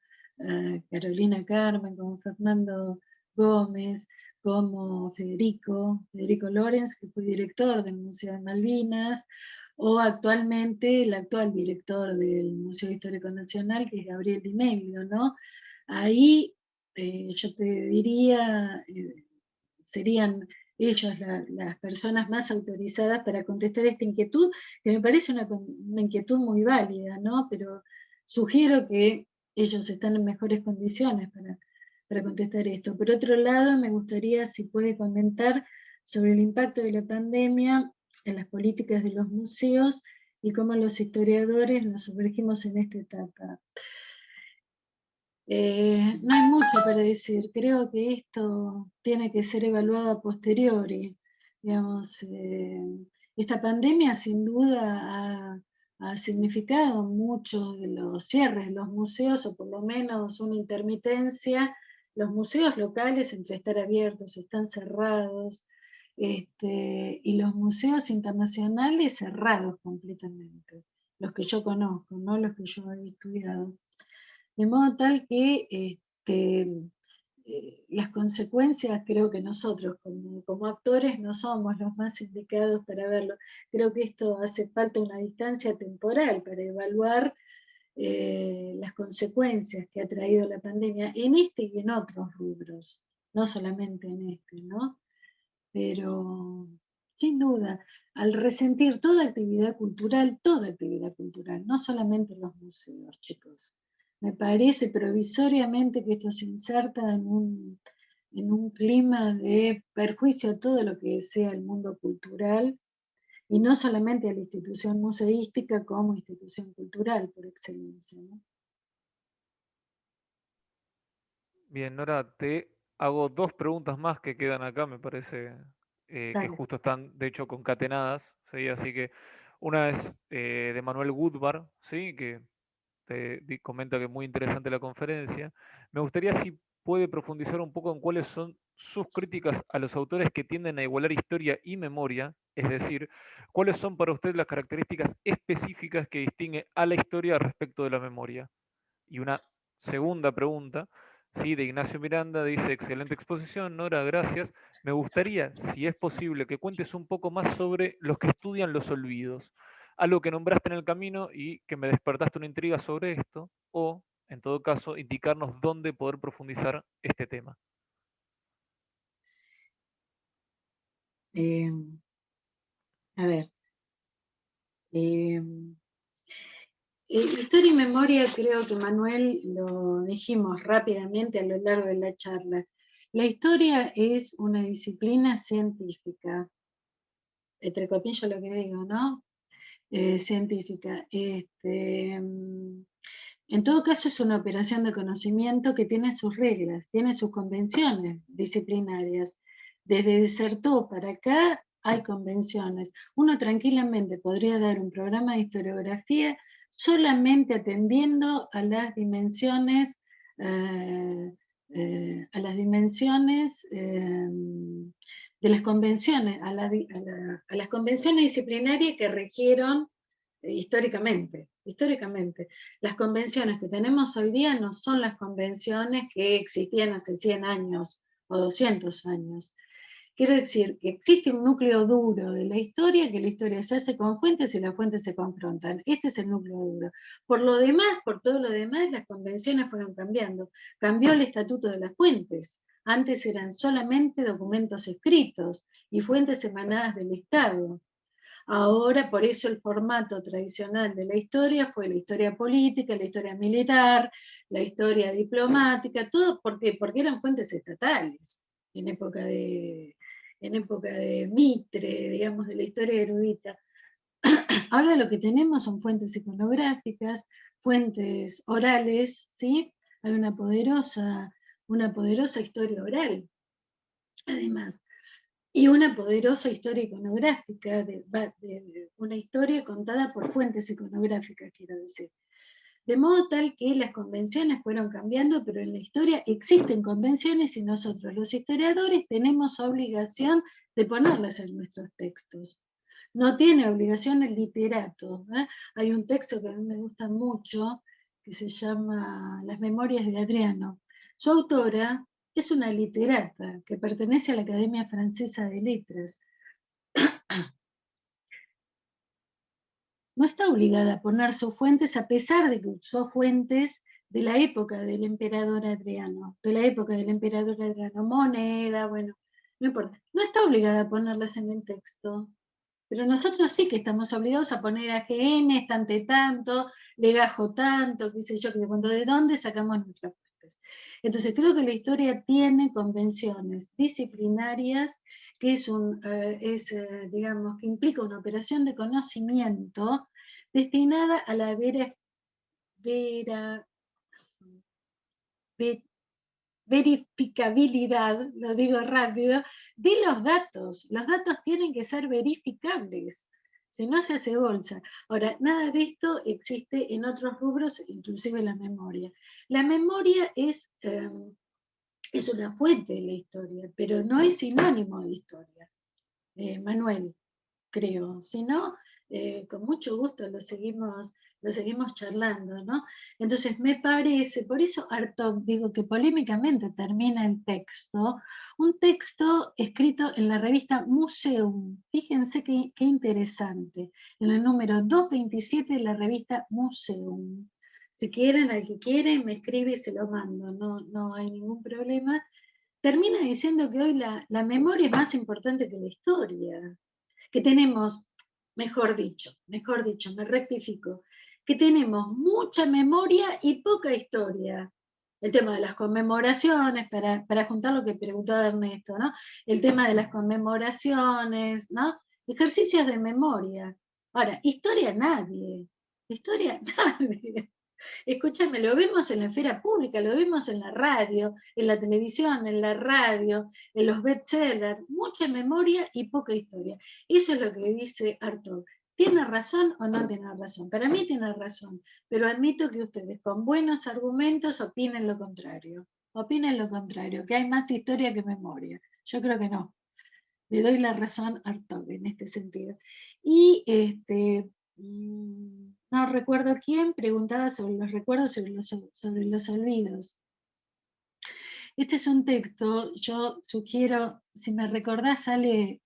Carolina Carmen, como Fernando Gómez, como Federico Lorenz, que fue director del Museo de Malvinas, o actualmente el actual director del Museo Histórico Nacional, que es Gabriel Di Meglio, ¿no? Ahí yo te diría, serían ellos las personas más autorizadas para contestar esta inquietud, que me parece una inquietud muy válida, ¿no? Pero sugiero que ellos están en mejores condiciones para contestar esto. Por otro lado, me gustaría, si puede comentar sobre el impacto de la pandemia en las políticas de los museos y cómo los historiadores nos sumergimos en esta etapa. No hay mucho para decir, creo que esto tiene que ser evaluado a posteriori. Digamos, esta pandemia sin duda ha significado muchos de los cierres de los museos, o por lo menos una intermitencia. Los museos locales, entre estar abiertos, están cerrados, y los museos internacionales cerrados completamente, los que yo conozco, no los que yo he estudiado. De modo tal que las consecuencias, creo que nosotros como actores no somos los más indicados para verlo. Creo que esto hace falta una distancia temporal para evaluar las consecuencias que ha traído la pandemia en este y en otros rubros, no solamente en este, ¿no? Pero sin duda, al resentir toda actividad cultural, no solamente los museos, chicos, me parece provisoriamente que esto se inserta en un clima de perjuicio a todo lo que sea el mundo cultural, y no solamente a la institución museística como institución cultural por excelencia, ¿no? Bien, Nora, te hago dos preguntas más que quedan acá, me parece que justo están, de hecho, concatenadas, ¿sí? Así que una es de Manuel Woodbar, ¿sí? Que comenta que es muy interesante la conferencia. Me gustaría si puede profundizar un poco en cuáles son sus críticas a los autores que tienden a igualar historia y memoria, es decir, cuáles son para usted las características específicas que distinguen a la historia respecto de la memoria. Y una segunda pregunta, ¿sí? De Ignacio Miranda, dice: excelente exposición, Nora, gracias. Me gustaría, si es posible, que cuentes un poco más sobre los que estudian los olvidos, algo que nombraste en el camino y que me despertaste una intriga sobre esto, o, en todo caso, indicarnos dónde poder profundizar este tema. A ver, historia y memoria, creo que Manuel lo dijimos rápidamente a lo largo de la charla. La historia es una disciplina científica, entre comillas lo que digo, ¿no? Científica. En todo caso es una operación de conocimiento que tiene sus reglas, tiene sus convenciones disciplinarias. Desde Desertó para acá hay convenciones. Uno tranquilamente podría dar un programa de historiografía solamente atendiendo a las dimensiones, las convenciones, a las convenciones disciplinarias que regieron históricamente. Las convenciones que tenemos hoy día no son las convenciones que existían hace 100 años o 200 años. Quiero decir que existe un núcleo duro de la historia, que la historia se hace con fuentes y las fuentes se confrontan. Este es el núcleo duro. Por lo demás, por todo lo demás, las convenciones fueron cambiando. Cambió el estatuto de las fuentes. Antes eran solamente documentos escritos y fuentes emanadas del Estado. Ahora, por eso el formato tradicional de la historia fue la historia política, la historia militar, la historia diplomática, todo, ¿por qué? Porque eran fuentes estatales en época de Mitre, digamos, de la historia erudita. Ahora lo que tenemos son fuentes iconográficas, fuentes orales, ¿sí? Hay una poderosa historia oral, además. Y una poderosa historia iconográfica, una historia contada por fuentes iconográficas, quiero decir. De modo tal que las convenciones fueron cambiando, pero en la historia existen convenciones y nosotros, los historiadores, tenemos obligación de ponerlas en nuestros textos. No tiene obligación el literato. Hay un texto que a mí me gusta mucho, que se llama Las Memorias de Adriano. Su autora es una literata que pertenece a la Academia Francesa de Letras. No está obligada a poner sus fuentes, a pesar de que usó fuentes de la época del emperador Adriano, moneda, bueno, no importa. No está obligada a ponerlas en el texto. Pero nosotros sí que estamos obligados a poner AGN, estante tanto, legajo tanto, qué sé yo, ¿de dónde sacamos nuestras fuentes? Entonces creo que la historia tiene convenciones disciplinarias que digamos, que implica una operación de conocimiento destinada a la verificabilidad, lo digo rápido, de los datos. Los datos tienen que ser verificables, si no se hace bolsa. Ahora, nada de esto existe en otros rubros, inclusive la memoria. La memoria es una fuente de la historia, pero no es sinónimo de historia. Manuel, creo, si no, con mucho gusto lo seguimos charlando, ¿no? Entonces me parece, por eso Hartog, digo que polémicamente termina el texto, un texto escrito en la revista Museum, fíjense qué interesante, en el número 227 de la revista Museum. Si quieren, al que quiere, me escribe y se lo mando, no hay ningún problema. Termina diciendo que hoy la memoria es más importante que la historia, que tenemos, mejor dicho, me rectifico, que tenemos mucha memoria y poca historia. El tema de las conmemoraciones, para juntar lo que preguntaba Ernesto, ¿no? El tema de las conmemoraciones, ¿no? Ejercicios de memoria. Ahora, historia nadie. Escúchame, lo vemos en la esfera pública, lo vemos en la radio, en la televisión, en la radio, en los bestsellers, mucha memoria y poca historia. Eso es lo que dice Hartog. ¿Tiene razón o no tiene razón? Para mí tiene razón, pero admito que ustedes con buenos argumentos opinen lo contrario. Opinen lo contrario, que hay más historia que memoria. Yo creo que no. Le doy la razón a Hartog en este sentido. Y no recuerdo quién preguntaba sobre los recuerdos, sobre los olvidos. Este es un texto, yo sugiero, si me recordás, sale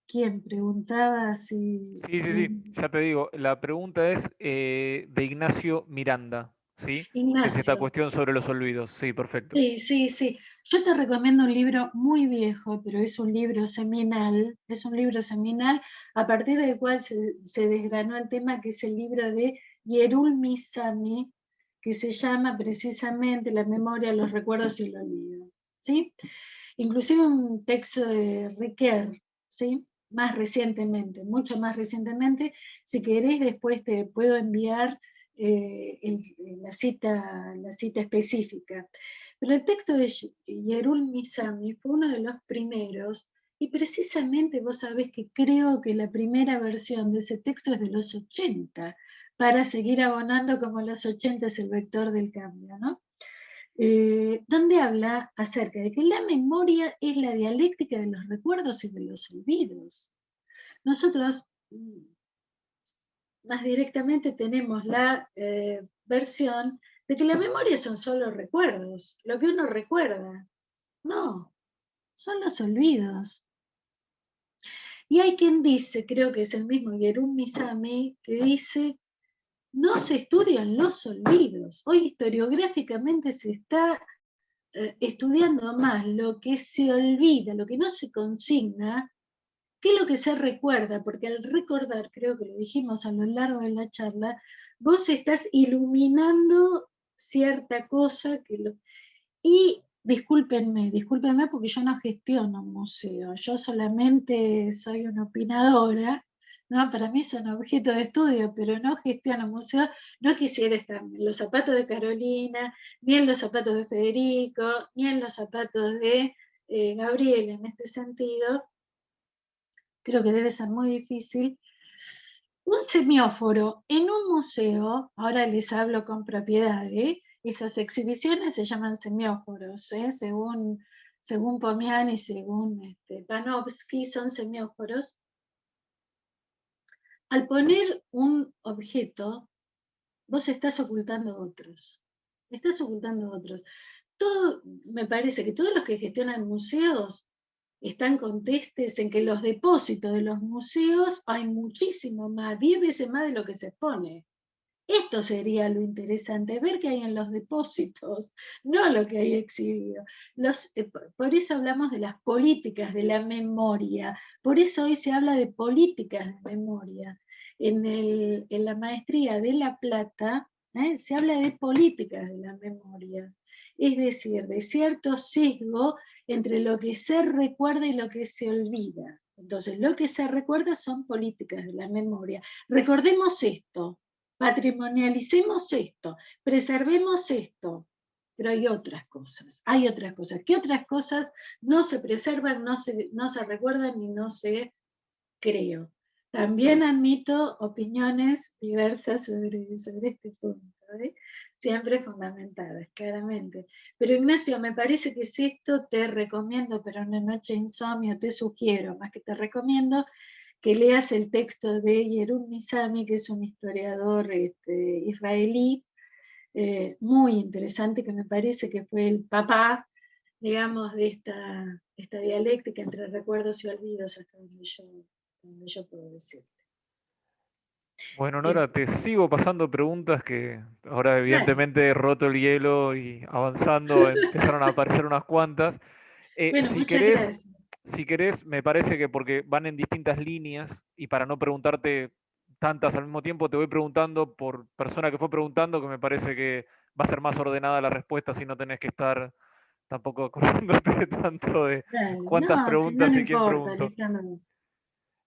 quién preguntaba si... Sí, ya te digo, la pregunta es de Ignacio Miranda, ¿sí? Ignacio. Que es esta cuestión sobre los olvidos, sí, perfecto. Sí. Yo te recomiendo un libro muy viejo, pero es un libro seminal, a partir del cual se desgranó el tema, que es el libro de Yerulmi Sami, que se llama precisamente La memoria, los recuerdos y el olvido, ¿sí? Inclusive un texto de Riquet, ¿sí? Más recientemente, mucho más recientemente. Si querés, después te puedo enviar la cita específica. Pero el texto de Yerulmi Sami fue uno de los primeros, y precisamente vos sabés que creo que la primera versión de ese texto es de los 80, para seguir abonando como los 80 es el vector del cambio, ¿no? donde habla acerca de que la memoria es la dialéctica de los recuerdos y de los olvidos. Nosotros más directamente tenemos la versión de que la memoria son solo recuerdos, lo que uno recuerda. No, son los olvidos. Y hay quien dice, creo que es el mismo Yerun Misami, que dice, no se estudian los olvidos. Hoy historiográficamente se está estudiando más lo que se olvida, lo que no se consigna, que lo que se recuerda, porque al recordar, creo que lo dijimos a lo largo de la charla, vos estás iluminando cierta cosa y discúlpenme porque yo no gestiono un museo, yo solamente soy una opinadora, ¿no? Para mí son objeto de estudio, pero no gestiono museo. No quisiera estar en los zapatos de Carolina, ni en los zapatos de Federico, ni en los zapatos de Gabriel en este sentido. Creo que debe ser muy difícil. Un semióforo en un museo, ahora les hablo con propiedad, esas exhibiciones se llaman semióforos, según Pomian y según Panofsky, son semióforos. Al poner un objeto, vos estás ocultando otros. Estás ocultando otros. Me parece que todos los que gestionan museos están contestes en que los depósitos de los museos hay muchísimo más, 10 veces más de lo que se expone. Esto sería lo interesante, ver qué hay en los depósitos, no lo que hay exhibido. Por eso hablamos de las políticas de la memoria, por eso hoy se habla de políticas de memoria. En la maestría de La Plata se habla de políticas de la memoria, es decir, de cierto sesgo entre lo que se recuerda y lo que se olvida. Entonces, lo que se recuerda son políticas de la memoria. Recordemos esto, patrimonialicemos esto, preservemos esto, pero hay otras cosas. ¿Qué otras cosas no se preservan, no se recuerdan y no se creo? También admito opiniones diversas sobre este punto, siempre fundamentadas, claramente. Pero Ignacio, me parece que si esto te recomiendo, pero una noche de insomnio te sugiero, más que te recomiendo, que leas el texto de Yerun Misami, que es un historiador israelí, muy interesante, que me parece que fue el papá, digamos, de esta dialéctica entre recuerdos y olvidos, hasta donde yo puedo decir. Bueno, Nora, te sigo pasando preguntas que ahora evidentemente he roto el hielo y avanzando empezaron a aparecer unas cuantas. Bueno, muchas gracias. Si querés, me parece que porque van en distintas líneas y para no preguntarte tantas al mismo tiempo, te voy preguntando por persona que fue preguntando, que me parece que va a ser más ordenada la respuesta si no tenés que estar tampoco acordándote tanto de Dale. cuántas No, si no, preguntas no y quién importa, preguntó. Alejandro.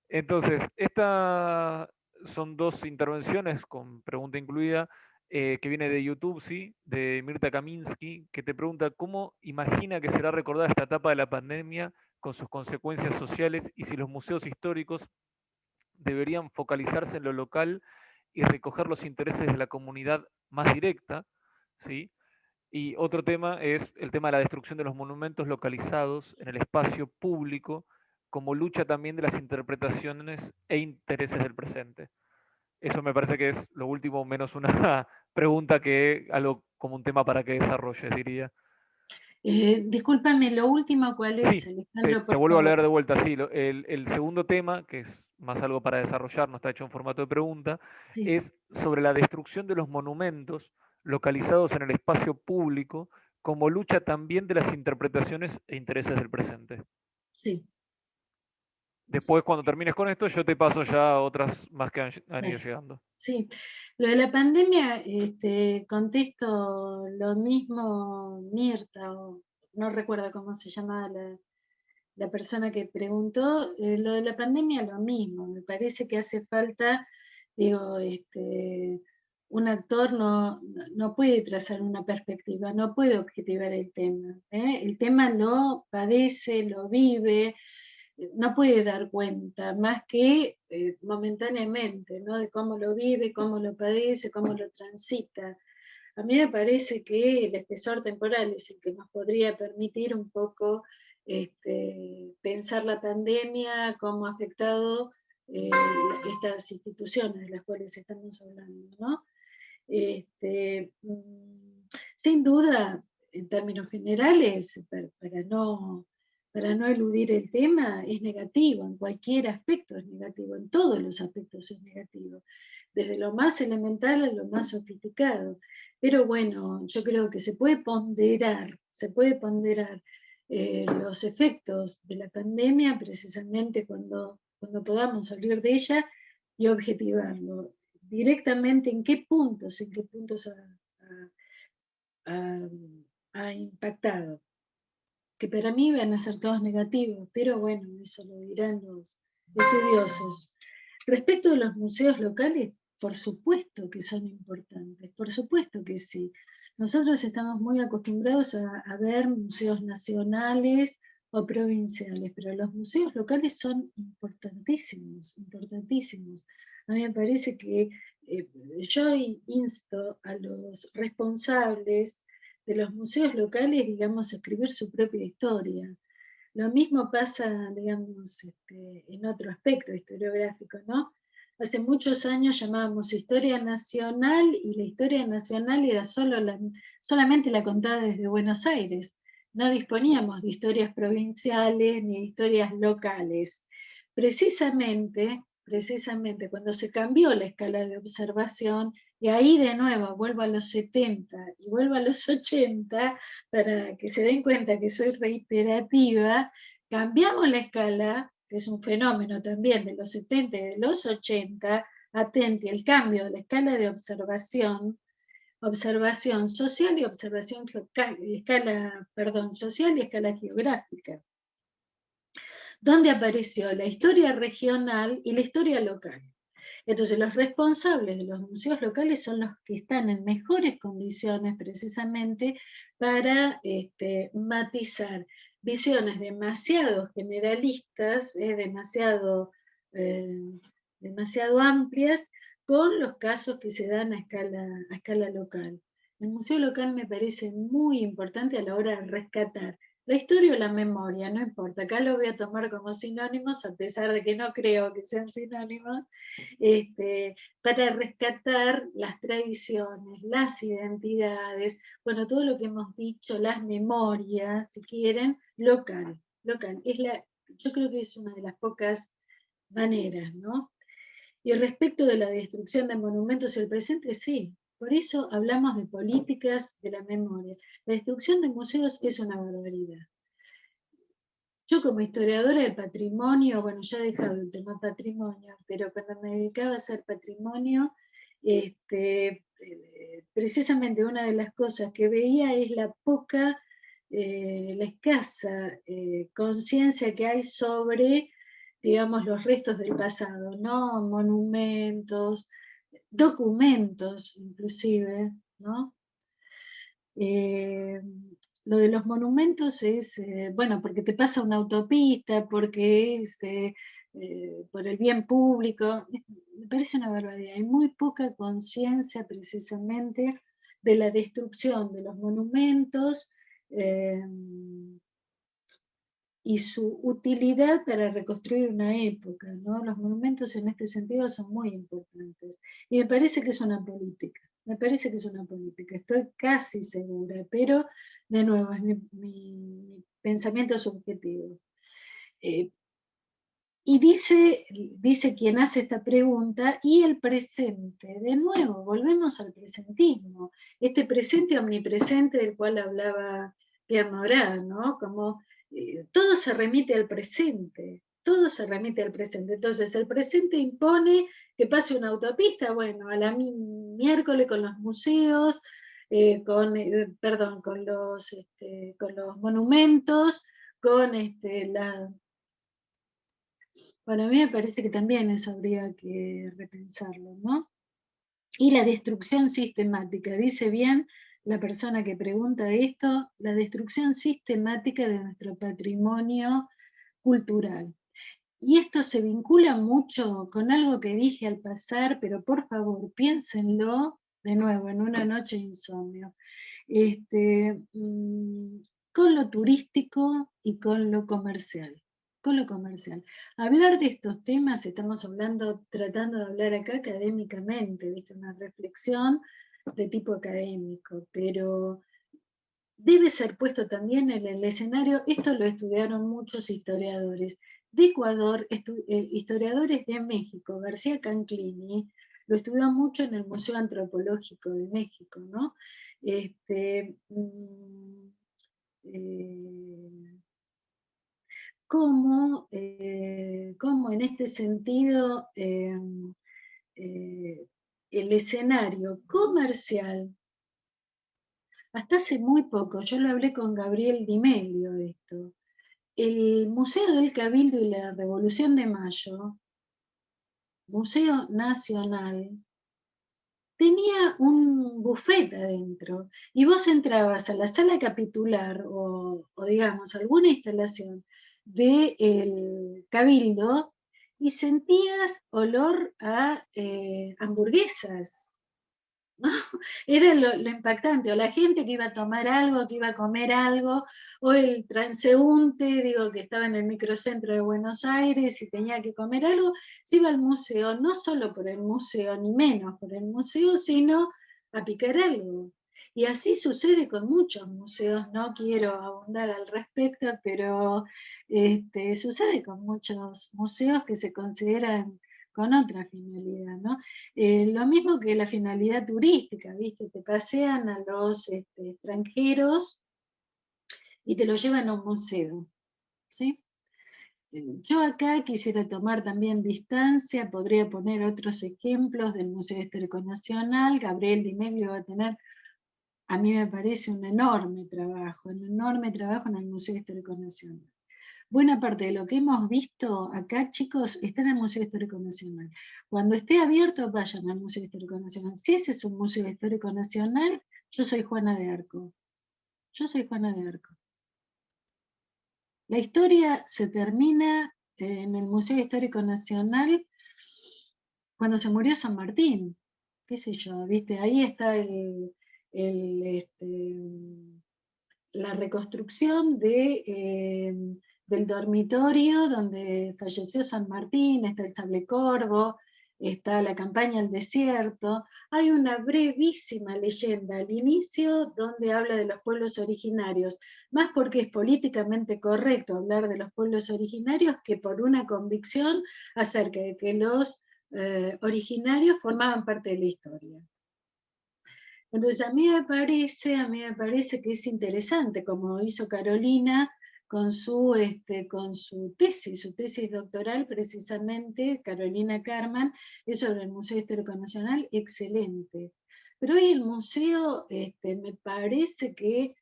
Entonces, estas son dos intervenciones con pregunta incluida, que viene de YouTube, ¿sí? De Mirta Kaminsky, que te pregunta cómo imagina que será recordada esta etapa de la pandemia con sus consecuencias sociales y si los museos históricos deberían focalizarse en lo local y recoger los intereses de la comunidad más directa, ¿sí? Y otro tema es el tema de la destrucción de los monumentos localizados en el espacio público como lucha también de las interpretaciones e intereses del presente. Eso me parece que es lo último, menos una pregunta que algo como un tema para que desarrolles, diría. Discúlpame, lo último, ¿cuál es, Sí, Alejandro, te por vuelvo a favor? leer de vuelta. Sí, el segundo tema, que es más algo para desarrollar, no está hecho en formato de pregunta, Sí, es sobre la destrucción de los monumentos localizados en el espacio público como lucha también de las interpretaciones e intereses del presente. sí. Después, cuando termines con esto, yo te paso ya otras más que han ido llegando. Sí, lo de la pandemia, contesto lo mismo, Mirta, o no recuerdo cómo se llamaba la persona que preguntó, lo de la pandemia lo mismo, me parece que hace falta, digo, un actor no puede trazar una perspectiva, no puede objetivar el tema, el tema lo padece, lo vive, no puede dar cuenta más que momentáneamente, ¿no? De cómo lo vive, cómo lo padece, cómo lo transita. a mí me parece que el espesor temporal es el que nos podría permitir un poco pensar la pandemia, cómo ha afectado estas instituciones de las cuales estamos hablando, ¿no? Sin duda, en términos generales, para no eludir el tema, es negativo, en cualquier aspecto es negativo, en todos los aspectos es negativo, desde lo más elemental a lo más sofisticado. Pero bueno, yo creo que se puede ponderar los efectos de la pandemia precisamente cuando podamos salir de ella y objetivarlo directamente en qué puntos ha impactado, que para mí van a ser todos negativos, pero bueno, eso lo dirán los estudiosos. Respecto de los museos locales, por supuesto que son importantes, por supuesto que sí. Nosotros estamos muy acostumbrados a ver museos nacionales o provinciales, pero los museos locales son importantísimos, importantísimos. A mí me parece que yo insto a los responsables de los museos locales, digamos, a escribir su propia historia. Lo mismo pasa, digamos, en otro aspecto historiográfico, ¿no? Hace muchos años llamábamos historia nacional y la historia nacional era solamente la contada desde Buenos Aires. No disponíamos de historias provinciales ni de historias locales. Precisamente cuando se cambió la escala de observación, y ahí de nuevo vuelvo a los 70 y vuelvo a los 80 para que se den cuenta que soy reiterativa, cambiamos la escala, que es un fenómeno también de los 70 y de los 80, atente, el cambio de la escala de observación social y social y escala geográfica, donde apareció la historia regional y la historia local. Entonces, los responsables de los museos locales son los que están en mejores condiciones precisamente para matizar visiones demasiado generalistas, demasiado amplias, con los casos que se dan a escala local. El museo local me parece muy importante a la hora de rescatar la historia o la memoria, no importa, acá lo voy a tomar como sinónimos, a pesar de que no creo que sean sinónimos, para rescatar las tradiciones, las identidades, bueno, todo lo que hemos dicho, las memorias, si quieren, local. Yo creo que es una de las pocas maneras, ¿no? Y respecto de la destrucción de monumentos en el presente, sí. Por eso hablamos de políticas de la memoria. La destrucción de museos es una barbaridad. Yo como historiadora del patrimonio, bueno, ya he dejado el tema patrimonio, pero cuando me dedicaba a hacer patrimonio, precisamente una de las cosas que veía es la escasa conciencia que hay sobre, digamos, los restos del pasado, ¿no? Monumentos, documentos inclusive, ¿no? Lo de los monumentos es, bueno, porque te pasa una autopista, porque es por el bien público, me parece una barbaridad. Hay muy poca conciencia precisamente de la destrucción de los monumentos y su utilidad para reconstruir una época, ¿no? Los monumentos en este sentido son muy importantes. Y me parece que es una política, estoy casi segura, pero de nuevo es mi pensamiento subjetivo. Y dice quien hace esta pregunta, y el presente, de nuevo, volvemos al presentismo, este presente omnipresente del cual hablaba Pierre Nora, ¿no? Como todo se remite al presente, entonces el presente impone que pase una autopista, bueno, a la miércoles con los museos, con los monumentos, con Bueno, a mí me parece que también eso habría que repensarlo, ¿no? Y la destrucción sistemática, dice bien la persona que pregunta esto, la destrucción sistemática de nuestro patrimonio cultural. Y esto se vincula mucho con algo que dije al pasar, pero por favor piénsenlo de nuevo, en una noche de insomnio, con lo turístico y con lo comercial. Con lo comercial. Hablar de estos temas, estamos hablando, tratando de hablar acá académicamente, ¿viste? Una reflexión de tipo académico, pero debe ser puesto también en el escenario. Esto lo estudiaron muchos historiadores de Ecuador, historiadores de México. García Canclini lo estudió mucho en el Museo Antropológico de México, ¿no? Como en este sentido el escenario comercial, hasta hace muy poco, yo lo hablé con Gabriel Di Meglio de esto, el Museo del Cabildo y la Revolución de Mayo, Museo Nacional, tenía un buffet adentro, y vos entrabas a la sala capitular o digamos, alguna instalación del Cabildo y sentías olor a hamburguesas, ¿no? Era lo impactante, o la gente que iba a tomar algo, que iba a comer algo, o el transeúnte, digo, que estaba en el microcentro de Buenos Aires y tenía que comer algo, se iba al museo, no solo por el museo, ni menos por el museo, sino a picar algo. Y así sucede con muchos museos, no quiero abundar al respecto, pero sucede con muchos museos que se consideran con otra finalidad, ¿no? Lo mismo que la finalidad turística, ¿viste? Te pasean a los extranjeros y te los llevan a un museo, ¿sí? Yo acá quisiera tomar también distancia, podría poner otros ejemplos del Museo Histórico Nacional. Gabriel Di Meglio va a tener, a mí me parece, un enorme trabajo en el Museo Histórico Nacional. Buena parte de lo que hemos visto acá, chicos, está en el Museo Histórico Nacional. Cuando esté abierto, vayan al Museo Histórico Nacional. Si ese es un Museo Histórico Nacional, yo soy Juana de Arco. Yo soy Juana de Arco. La historia se termina en el Museo Histórico Nacional cuando se murió San Martín. Qué sé yo, ¿viste? Ahí está la reconstrucción del dormitorio donde falleció San Martín, está el Sable Corvo, está la campaña al desierto. Hay una brevísima leyenda al inicio donde habla de los pueblos originarios, más porque es políticamente correcto hablar de los pueblos originarios que por una convicción acerca de que los originarios formaban parte de la historia. Entonces a mí me parece que es interesante, como hizo Carolina con su tesis doctoral, precisamente, Carolina Carman, es sobre el Museo Histórico Nacional, excelente. Pero hoy el museo, me parece que,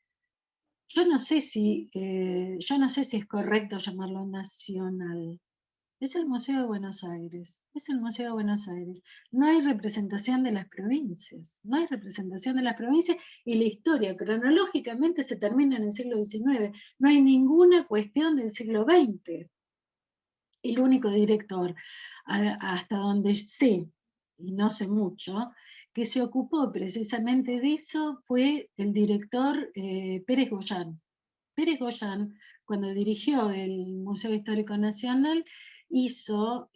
yo no sé si es correcto llamarlo nacional. Es el Museo de Buenos Aires, es el Museo de Buenos Aires. No hay representación de las provincias, no hay representación de las provincias, y la historia cronológicamente se termina en el siglo XIX. No hay ninguna cuestión del siglo XX. El único director, hasta donde sé, y no sé mucho, que se ocupó precisamente de eso fue el director Pérez Goyán. Pérez Goyán, cuando dirigió el Museo Histórico Nacional, hizo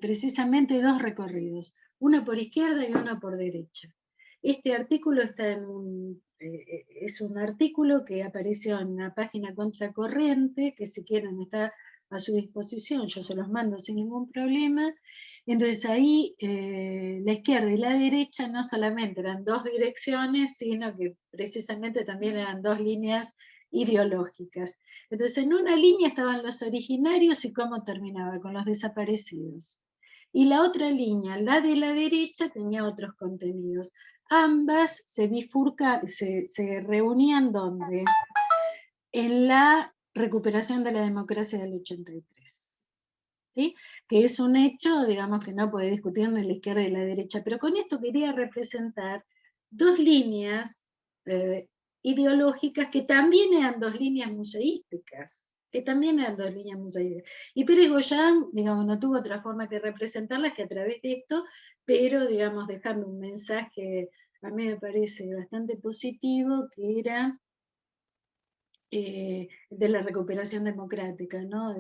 precisamente dos recorridos, uno por izquierda y uno por derecha. Este artículo es un artículo que apareció en una página Contracorriente, que si quieren está a su disposición, yo se los mando sin ningún problema. Entonces ahí la izquierda y la derecha no solamente eran dos direcciones, sino que precisamente también eran dos líneas ideológicas. Entonces en una línea estaban los originarios y cómo terminaba, con los desaparecidos. Y la otra línea, la de la derecha, tenía otros contenidos. Ambas se reunían ¿dónde? En la recuperación de la democracia del 83. ¿Sí? Que es un hecho, digamos, que no puede discutir ni la izquierda ni la derecha, pero con esto quería representar dos líneas ideológicas que también eran dos líneas museísticas. que también eran dos líneas muy seguidas. Y Pérez Goyán, digamos, no tuvo otra forma que representarlas que a través de esto, pero, digamos, dejando un mensaje, a mí me parece bastante positivo, que era de la recuperación democrática, ¿no?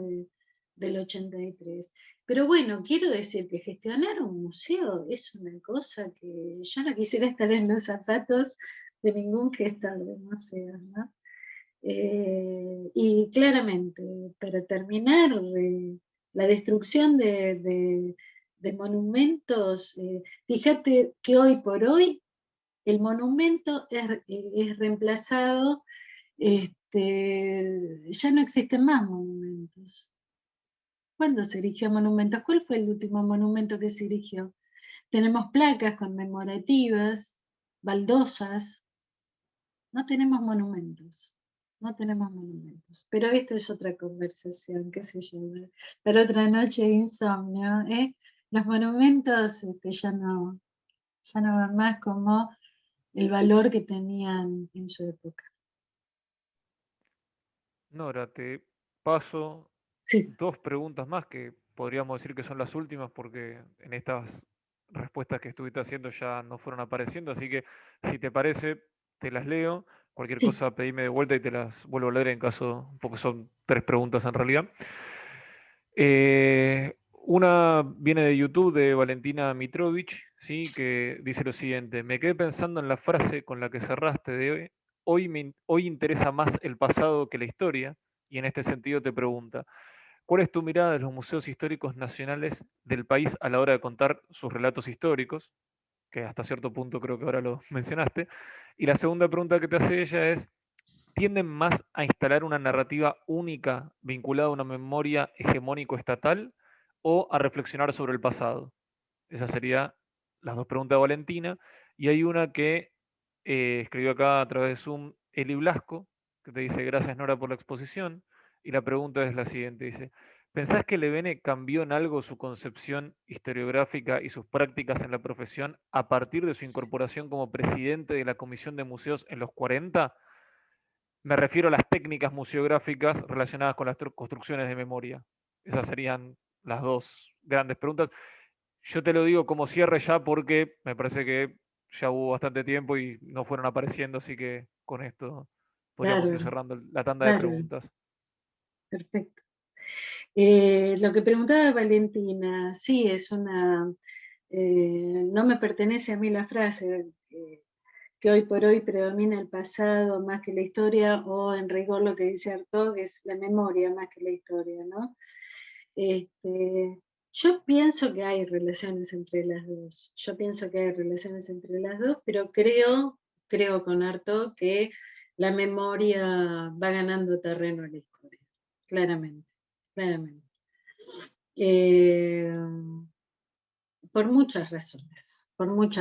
Del 83. Pero bueno, quiero decir que gestionar un museo es una cosa que yo no quisiera estar en los zapatos de ningún gestor de museos, ¿no? Y claramente, para terminar, la destrucción de monumentos, fíjate que hoy por hoy el monumento es reemplazado, ya no existen más monumentos. ¿Cuándo se erigió monumentos? ¿Cuál fue el último monumento que se erigió? Tenemos placas conmemorativas, baldosas, no tenemos monumentos. No tenemos monumentos. Pero esto es otra conversación, qué sé yo, para otra noche de insomnio. Los monumentos ya no van más como el valor que tenían en su época. Nora, te paso Sí. 2 preguntas más que podríamos decir que son las últimas porque en estas respuestas que estuviste haciendo ya no fueron apareciendo, así que si te parece, te las leo. Cualquier Sí. cosa pedime de vuelta y te las vuelvo a leer en caso, porque son 3 preguntas en realidad. Una viene de YouTube de Valentina Mitrovich, ¿sí? Que dice lo siguiente: me quedé pensando en la frase con la que cerraste de hoy interesa más el pasado que la historia, y en este sentido te pregunta, ¿cuál es tu mirada de los museos históricos nacionales del país a la hora de contar sus relatos históricos? Que hasta cierto punto creo que ahora lo mencionaste. Y la segunda pregunta que te hace ella es, ¿tienden más a instalar una narrativa única vinculada a una memoria hegemónico estatal o a reflexionar sobre el pasado? Esas serían las 2 preguntas de Valentina. Y hay una que escribió acá a través de Zoom Eli Blasco, que te dice, gracias Nora por la exposición. Y la pregunta es la siguiente, dice, ¿pensás que Levene cambió en algo su concepción historiográfica y sus prácticas en la profesión a partir de su incorporación como presidente de la Comisión de Museos en los 40? Me refiero a las técnicas museográficas relacionadas con las construcciones de memoria. Esas serían las 2 grandes preguntas. Yo te lo digo como cierre ya porque me parece que ya hubo bastante tiempo y no fueron apareciendo, así que con esto podríamos ir Bárbaro, cerrando la tanda de bárbaro, preguntas. perfecto. Lo que preguntaba Valentina, sí, es una... no me pertenece a mí la frase que hoy por hoy predomina el pasado más que la historia, o en rigor lo que dice Hartog es la memoria más que la historia, ¿no? Yo pienso que hay relaciones entre las dos. Yo pienso que hay relaciones entre las dos, pero creo con Hartog que la memoria va ganando terreno a la historia, claramente, claramente. Por muchas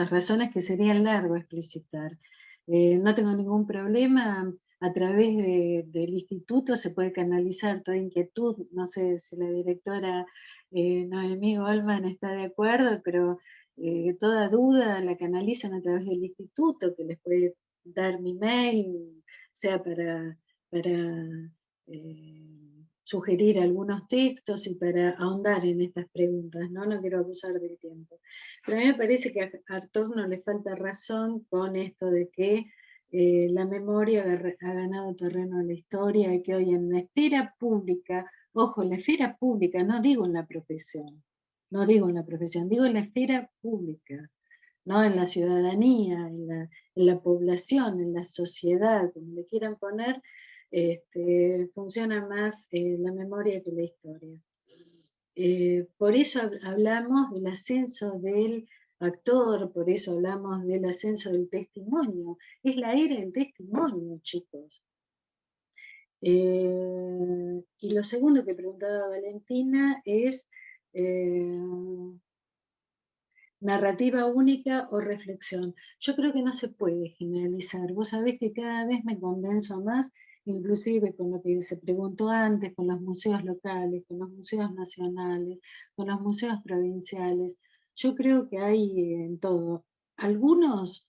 razones que sería largo explicitar. No tengo ningún problema, a través del instituto se puede canalizar toda inquietud, no sé si la directora Noemí Goldman está de acuerdo, pero toda duda la canalizan a través del instituto, que les puede dar mi mail, sea para sugerir algunos textos y para ahondar en estas preguntas, ¿no? No quiero abusar del tiempo. Pero a mí me parece que a Hartog no le falta razón con esto de que la memoria ha ganado terreno en la historia y que hoy en la esfera pública, ojo, en la esfera pública, no digo en la profesión, digo en la esfera pública, ¿no? En la ciudadanía, en la población, en la sociedad, como le quieran poner, funciona más la memoria que la historia. Por eso hablamos del ascenso del actor, por eso hablamos del ascenso del testimonio. Es la era del testimonio, chicos. Y lo segundo que preguntaba Valentina es narrativa única o reflexión. Yo creo que no se puede generalizar. Vos sabés que cada vez me convenzo más, inclusive con lo que se preguntó antes, con los museos locales, con los museos nacionales, con los museos provinciales. Yo creo que hay en todo. Algunos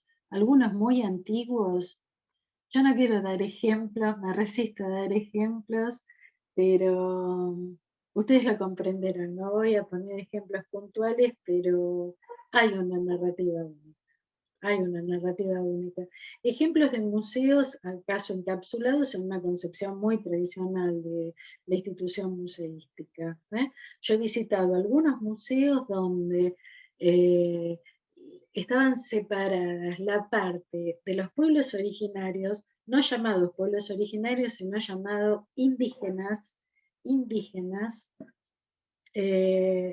muy antiguos, yo no quiero dar ejemplos, me resisto a dar ejemplos, pero ustedes lo comprenderán. No voy a poner ejemplos puntuales, pero hay una narrativa única. Hay una narrativa única. Ejemplos de museos, acaso encapsulados en una concepción muy tradicional de la institución museística. Yo he visitado algunos museos donde estaban separadas la parte de los pueblos originarios, no llamados pueblos originarios, sino llamados indígenas,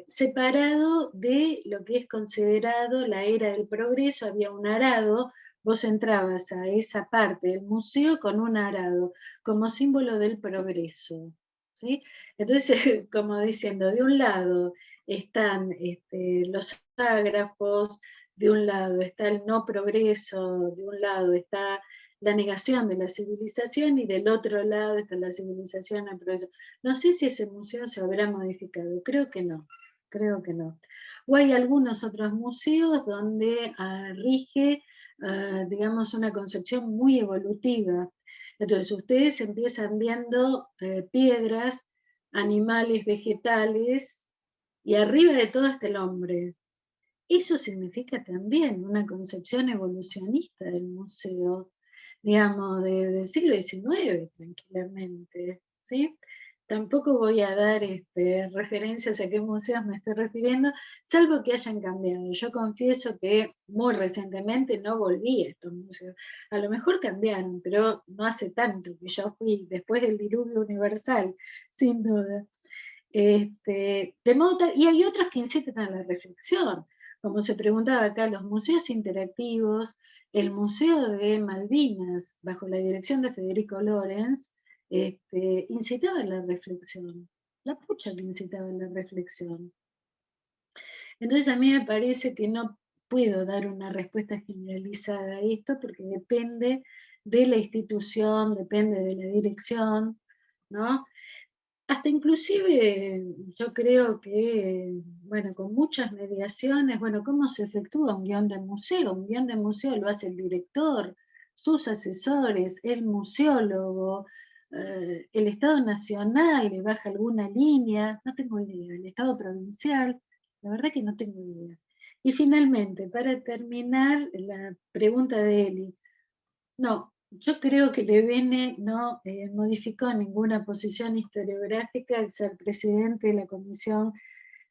separado de lo que es considerado la era del progreso. Había un arado, vos entrabas a esa parte del museo con un arado, como símbolo del progreso, ¿sí? Entonces, como diciendo, de un lado están los ágrafos, de un lado está el no progreso, de un lado está la negación de la civilización y del otro lado está la civilización al progreso. No sé si ese museo se habrá modificado, creo que no, creo que no. O hay algunos otros museos donde rige, digamos, una concepción muy evolutiva. Entonces ustedes empiezan viendo piedras, animales, vegetales, y arriba de todo está el hombre. Eso significa también una concepción evolucionista del museo, digamos, del siglo XIX, tranquilamente, ¿sí? Tampoco voy a dar referencias a qué museos me estoy refiriendo, salvo que hayan cambiado. Yo confieso que muy recientemente no volví a estos museos. A lo mejor cambiaron, pero no hace tanto que yo fui, después del diluvio universal, sin duda. De modo tal, y hay otros que inciten a la reflexión, como se preguntaba acá, los museos interactivos, el Museo de Malvinas, bajo la dirección de Federico Lorenz, incitaba a la reflexión, la pucha que incitaba a la reflexión. Entonces a mí me parece que no puedo dar una respuesta generalizada a esto, porque depende de la institución, depende de la dirección, ¿no? Hasta inclusive yo creo que, bueno, con muchas mediaciones, bueno, ¿cómo se efectúa un guión de museo? Un guión de museo lo hace el director, sus asesores, el museólogo, el Estado Nacional le baja alguna línea, no tengo idea, el Estado Provincial, la verdad que no tengo idea. Y finalmente, para terminar, la pregunta de Eli, no, yo creo que Levene no modificó ninguna posición historiográfica al ser presidente de la Comisión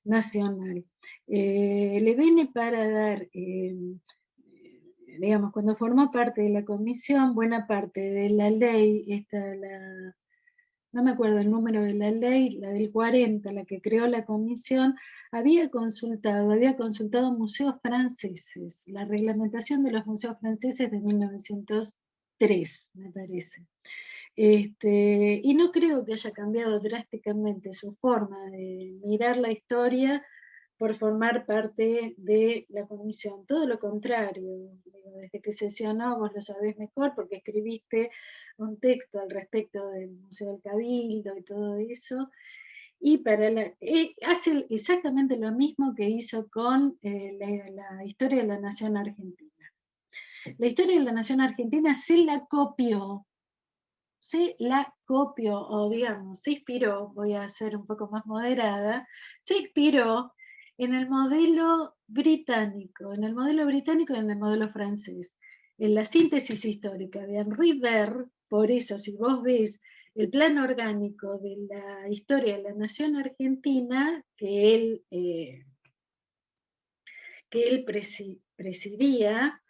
Nacional. Levene, para dar, digamos, cuando formó parte de la comisión, buena parte de la ley, no me acuerdo el número de la ley, la del 40, la que creó la comisión, había consultado museos franceses, la reglamentación de los museos franceses de 1903, me parece. Y no creo que haya cambiado drásticamente su forma de mirar la historia por formar parte de la comisión. Todo lo contrario, desde que sesionó, vos lo sabés mejor porque escribiste un texto al respecto del Museo del Cabildo y todo eso, y hace exactamente lo mismo que hizo con la historia de la nación argentina. La historia de la nación argentina se la copió, o digamos, se inspiró, voy a ser un poco más moderada, se inspiró en el modelo británico, y en el modelo francés, en la síntesis histórica de Henri Ver. Por eso, si vos ves el plan orgánico de la historia de la nación argentina que él presidía,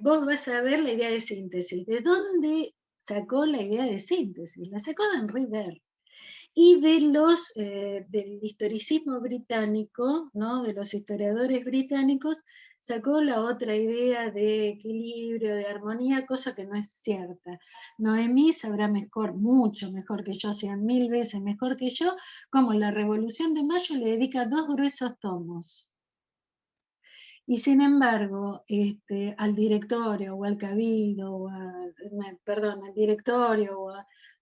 vos vas a ver la idea de síntesis. ¿De dónde sacó la idea de síntesis? La sacó de Henri Ver. Y del historicismo británico, ¿no? De los historiadores británicos, sacó la otra idea de equilibrio, de armonía, cosa que no es cierta. Noemí sabrá mejor, mucho mejor que yo, 100.000 veces mejor que yo, como la Revolución de Mayo le dedica 2 gruesos tomos. Y sin embargo, al directorio o al cabildo, al directorio o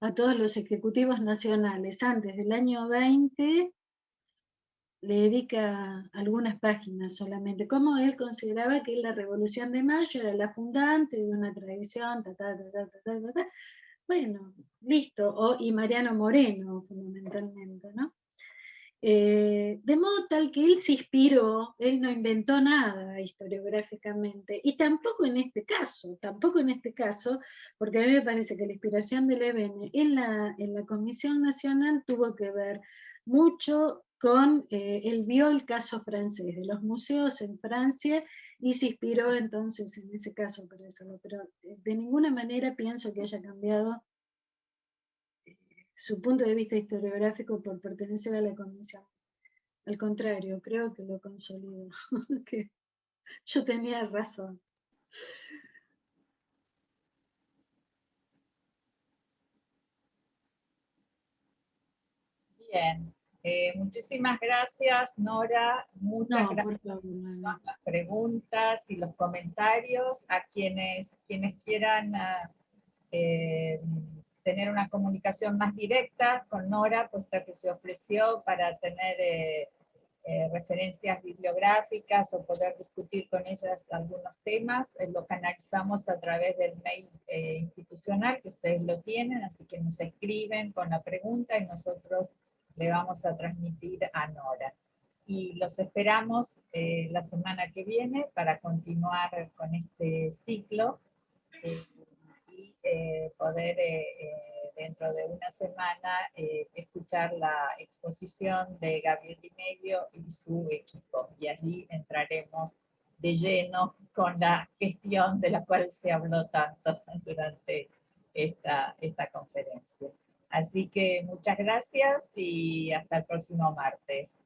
a todos los ejecutivos nacionales antes del año 20, le dedica algunas páginas solamente, como él consideraba que la Revolución de Mayo era la fundante de una tradición, Bueno, listo, y Mariano Moreno, fundamentalmente, ¿no? De modo tal que él se inspiró, él no inventó nada historiográficamente, y tampoco en este caso, porque a mí me parece que la inspiración de Levene en la Comisión Nacional tuvo que ver mucho con, él vio el caso francés de los museos en Francia y se inspiró entonces en ese caso para hacerlo, pero de ninguna manera pienso que haya cambiado su punto de vista historiográfico por pertenecer a la comisión. Al contrario, creo que lo consolidó, que yo tenía razón. Bien, muchísimas gracias, Nora. Muchas No, gracias por favor, por todas las preguntas y los comentarios. A quienes quieran eh, tener una comunicación más directa con Nora, puesto que se ofreció para tener referencias bibliográficas o poder discutir con ellas algunos temas, lo canalizamos a través del mail institucional, que ustedes lo tienen, así que nos escriben con la pregunta y nosotros le vamos a transmitir a Nora. Y los esperamos la semana que viene para continuar con este ciclo y poder dentro de una semana escuchar la exposición de Gabriel Di Medio y su equipo. Y allí entraremos de lleno con la gestión de la cual se habló tanto durante esta conferencia. Así que muchas gracias y hasta el próximo martes.